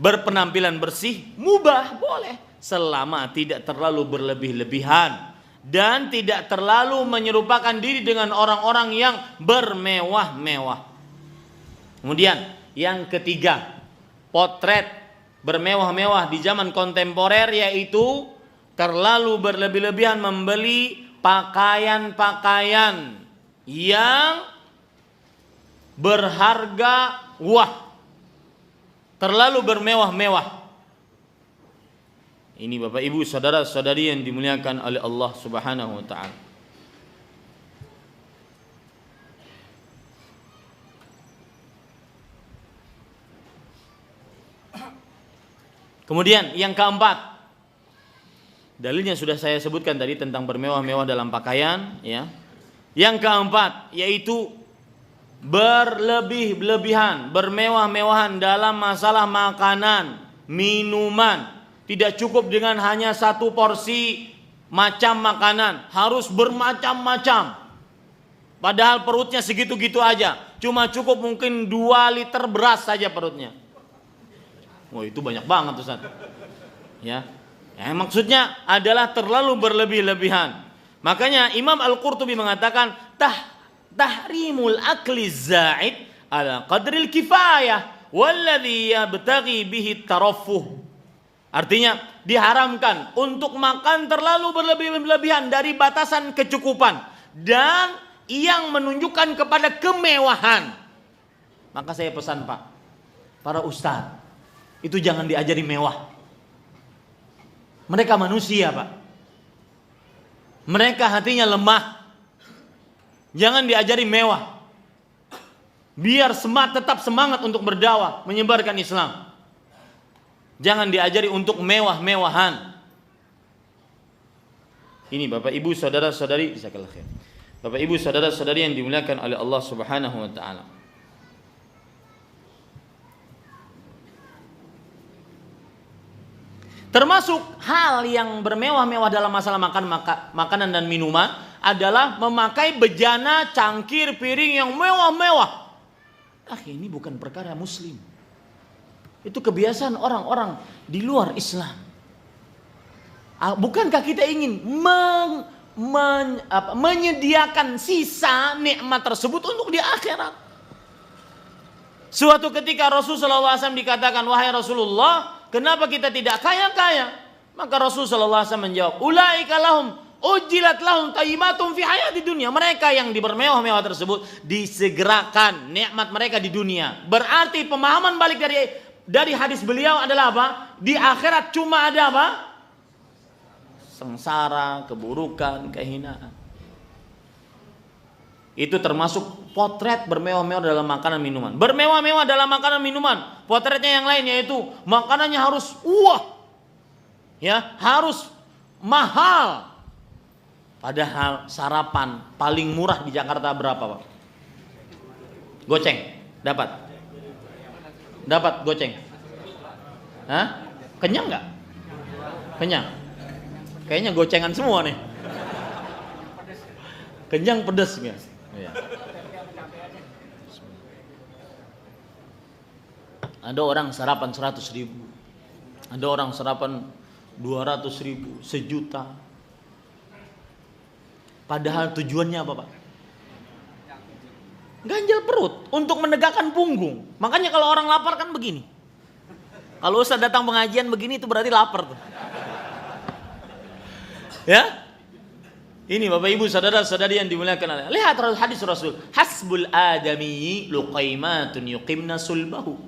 berpenampilan bersih, mubah, boleh, selama tidak terlalu berlebih-lebihan dan tidak terlalu menyerupakan diri dengan orang-orang yang bermewah-mewah. Kemudian yang ketiga, potret bermewah-mewah di zaman kontemporer, yaitu terlalu berlebih-lebihan membeli pakaian-pakaian yang berharga wah, terlalu bermewah-mewah. Ini Bapak Ibu saudara-saudari yang dimuliakan oleh Allah Subhanahu wa taala. Kemudian yang keempat, dalilnya sudah saya sebutkan tadi tentang bermewah-mewah dalam pakaian, ya. Yang keempat yaitu berlebih-lebihan, bermewah-mewahan dalam masalah makanan, minuman. Tidak cukup dengan hanya satu porsi macam makanan, harus bermacam-macam. Padahal perutnya segitu-gitu aja, cuma cukup mungkin 2 liter beras saja perutnya. Wah, itu banyak banget Ustaz. Ya. Maksudnya adalah terlalu berlebih-lebihan. Makanya Imam Al-Qurtubi mengatakan tahrimul akli za'id ala qadril kifayah walladhi yabtaghi bihi taraffuh. Artinya diharamkan untuk makan terlalu berlebih-lebihan dari batasan kecukupan dan yang menunjukkan kepada kemewahan. Maka saya pesan Pak, para ustaz, itu jangan diajari mewah. Mereka manusia Pak. Mereka hatinya lemah. Jangan diajari mewah. Biar tetap semangat untuk berdakwah, menyebarkan Islam. Jangan diajari untuk mewah-mewahan. Ini Bapak Ibu saudara-saudari, jazakallahu khair. Bapak Ibu saudara-saudari yang dimuliakan oleh Allah Subhanahu wa taala. Termasuk hal yang bermewah-mewah dalam masalah makanan dan minuman adalah memakai bejana, cangkir, piring yang mewah-mewah. Ini bukan perkara muslim. Itu kebiasaan orang-orang di luar Islam. Bukankah kita ingin menyediakan sisa nikmat tersebut untuk di akhirat? Suatu ketika Rasulullah SAW dikatakan, wahai Rasulullah, kenapa kita tidak kaya-kaya? Maka Rasul sallallahu alaihi wasallam menjawab, "Ulaika lahum ujilat lahum thayyibatum fi hayati dunya." Mereka yang bermewah-mewah tersebut disegerakan nikmat mereka di dunia. Berarti pemahaman balik dari hadis beliau adalah apa? Di akhirat cuma ada apa? Sengsara, keburukan, kehinaan. Itu termasuk potret bermewah-mewah dalam makanan minuman. Bermewah-mewah dalam makanan minuman. Potretnya yang lain yaitu makanannya harus ya, harus mahal. Padahal sarapan paling murah di Jakarta berapa, Pak? Goceng, dapat goceng. Hah? Kenyang nggak? Kenyang. Kayaknya gocengan semua nih. Kenyang pedes ya. Iya. Ada orang sarapan 100.000, ada orang sarapan 200.000, 1.000.000. Padahal tujuannya apa, Pak? Ganjal perut, untuk menegakkan punggung. Makanya kalau orang lapar kan begini. Kalau Ustaz datang pengajian begini itu berarti lapar tuh. Ya? Ini Bapak Ibu saudara-saudari yang dimuliakan Allah. Lihat hadis Rasul. Hasbul adami luqaimatun yuqimna sulbahu.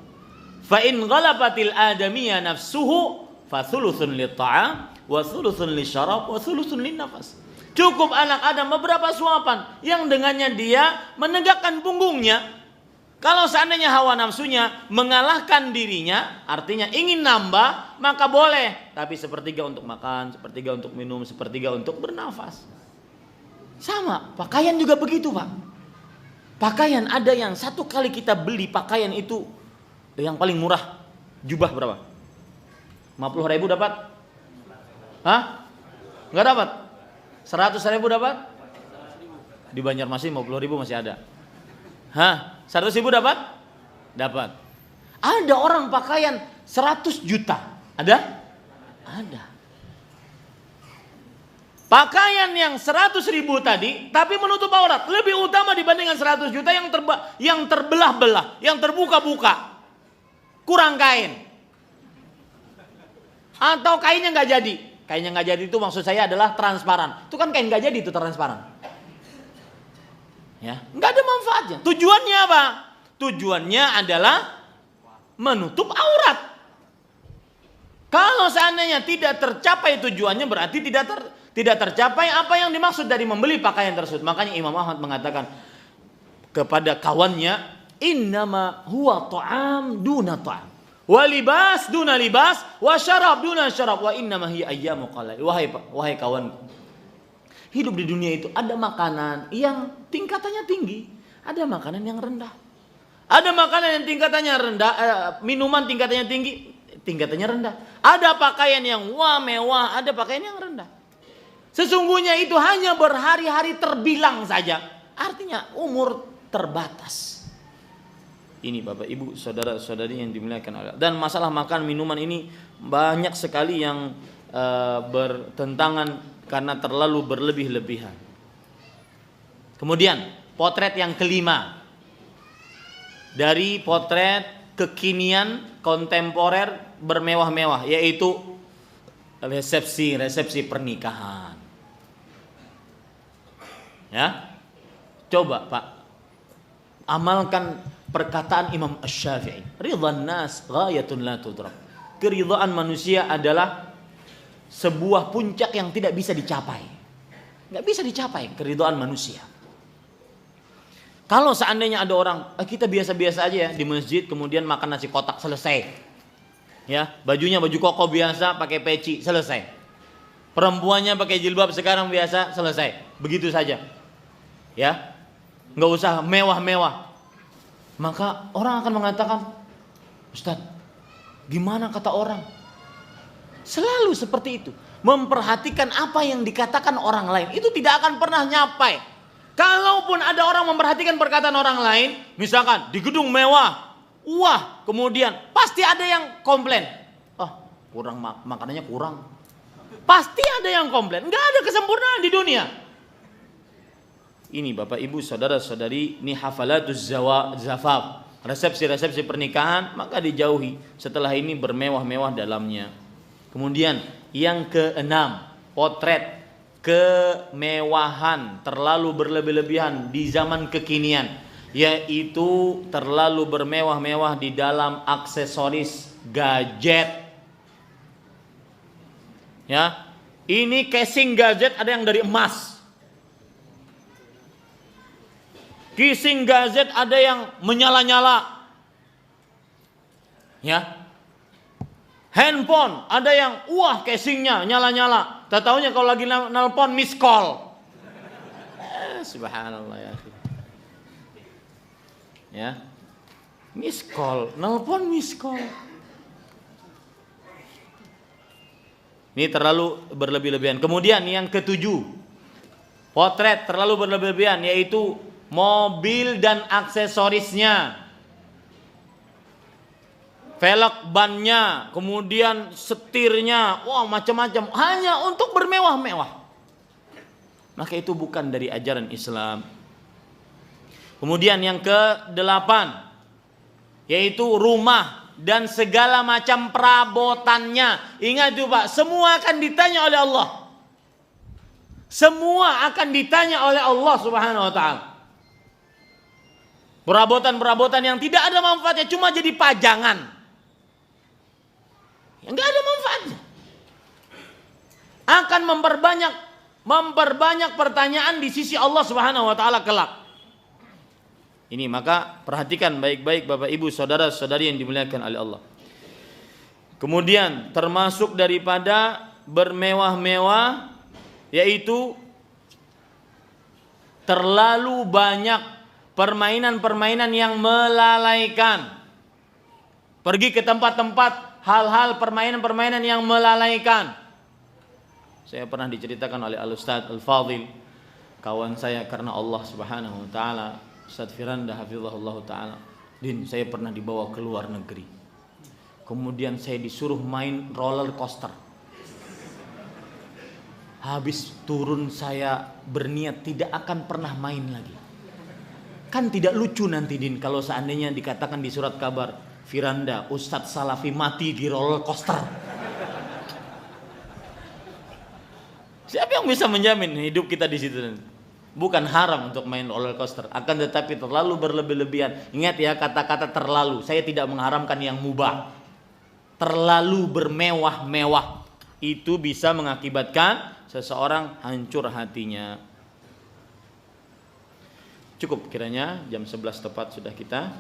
Fa in ghalabatil adamiyya nafsuhu fa thuluthun lit-ta'am wa thuluthun lisyarab wa thuluthun lin-nafas. Cukup anak Adam beberapa suapan yang dengannya dia menegakkan punggungnya. Kalau seandainya hawa nafsunya mengalahkan dirinya, artinya ingin nambah, maka boleh. Tapi sepertiga untuk makan, sepertiga untuk minum, sepertiga untuk bernafas. Sama, pakaian juga begitu, Pak. Pakaian ada yang satu kali kita beli pakaian itu yang paling murah. Jubah berapa? 50.000 dapat? Hah? Enggak dapat? 100.000 dapat? Di Banjarmasin 50.000 masih ada. Hah? 100.000 dapat? Dapat. Ada orang pakaian 100 juta. Ada? Ada. Pakaian yang 100.000 tadi, tapi menutup aurat, lebih utama dibandingkan 100 juta yang terbelah-belah, yang terbuka-buka. Kurang kain. Atau kainnya nggak jadi. Kainnya nggak jadi itu maksud saya adalah transparan. Itu kan kain nggak jadi itu transparan. Ya, nggak ada manfaatnya. Tujuannya apa? Tujuannya adalah menutup aurat. Kalau seandainya tidak tercapai tujuannya berarti tidak tercapai apa yang dimaksud dari membeli pakaian tersebut. Makanya Imam Ahmad mengatakan kepada kawannya, innama huwa ta'am duna ta'am, wa libas duna libas, wa syarab duna syarab, wa innama hiya ayyamu qalil. Wahai kawanku, hidup di dunia itu ada makanan yang tingkatannya tinggi, ada makanan yang rendah. Ada makanan yang tingkatannya rendah, minuman tingkatannya tinggi, tingkatannya rendah. Ada pakaian yang mewah, ada pakaian yang rendah. Sesungguhnya itu hanya berhari-hari terbilang saja. Artinya umur terbatas. Ini Bapak Ibu saudara-saudari yang dimuliakan Allah. Dan masalah makan minuman ini banyak sekali yang bertentangan karena terlalu berlebih-lebihan. Kemudian potret yang kelima dari potret kekinian kontemporer bermewah-mewah, yaitu resepsi pernikahan. Ya, coba Pak, amalkan perkataan Imam Asy-Syafi'i, ridwan nas ghayatun la tudrak. Keridhaan manusia adalah sebuah puncak yang tidak bisa dicapai. Nggak bisa dicapai keridhaan manusia. Kalau seandainya ada orang, kita biasa-biasa aja ya di masjid, kemudian makan nasi kotak, selesai. Ya, bajunya baju koko biasa, pakai peci, selesai. Perempuannya pakai jilbab sekarang biasa, selesai. Begitu saja. Ya, nggak usah mewah-mewah. Maka orang akan mengatakan, Ustadz, gimana kata orang? Selalu seperti itu. Memperhatikan apa yang dikatakan orang lain, itu tidak akan pernah nyampai. Kalaupun ada orang memperhatikan perkataan orang lain, misalkan di gedung mewah, wah, kemudian pasti ada yang komplain. Kurang makanannya kurang. Pasti ada yang komplain. Nggak ada kesempurnaan di dunia. Ini Bapak Ibu saudara-saudari, ini hafalatuz zafaf, resepsi pernikahan, maka dijauhi. Setelah ini bermewah-mewah dalamnya. Kemudian yang keenam, potret kemewahan terlalu berlebih-lebihan di zaman kekinian, yaitu terlalu bermewah-mewah di dalam aksesoris gadget. Ya, ini casing gadget ada yang dari emas. Casing gadget ada yang menyala-nyala. Ya. Handphone ada yang casingnya nyala-nyala. Tak taunya kalau lagi nelpon miss call. Subhanallah ya. Ya. Miss call, nelpon miss call. Ini terlalu berlebih-lebihan. Kemudian yang ketujuh, potret terlalu berlebih-lebihan, yaitu mobil dan aksesorisnya. Velg bannya, kemudian setirnya, macam-macam, hanya untuk bermewah-mewah. Maka itu bukan dari ajaran Islam. Kemudian yang ke-8, yaitu rumah dan segala macam perabotannya. Ingat itu Pak, semua akan ditanya oleh Allah. Semua akan ditanya oleh Allah Subhanahu wa ta'ala. Perabotan-perabotan yang tidak ada manfaatnya, cuma jadi pajangan. Yang enggak ada manfaatnya. Akan memperbanyak pertanyaan di sisi Allah Subhanahu wa taala kelak. Ini maka perhatikan baik-baik Bapak Ibu saudara-saudari yang dimuliakan oleh Allah. Kemudian termasuk daripada bermewah-mewah yaitu terlalu banyak permainan-permainan yang melalaikan. Pergi ke tempat-tempat hal-hal permainan-permainan yang melalaikan. Saya pernah diceritakan oleh Al-Ustaz Al-Fadhil, kawan saya karena Allah Subhanahu wa taala, Ustaz Firanda hafizahullah taala. Din, saya pernah dibawa ke luar negeri. Kemudian saya disuruh main roller coaster. Habis turun saya berniat tidak akan pernah main lagi. Kan tidak lucu nanti Din kalau seandainya dikatakan di surat kabar, Firanda, Ustadz Salafi mati di roller coaster. Siapa yang bisa menjamin hidup kita di situ? Bukan haram untuk main roller coaster, akan tetapi terlalu berlebih-lebihan. Ingat ya kata-kata terlalu. Saya tidak mengharamkan yang mubah. Terlalu bermewah-mewah itu bisa mengakibatkan seseorang hancur hatinya. Cukup kiranya jam 11 tepat sudah kita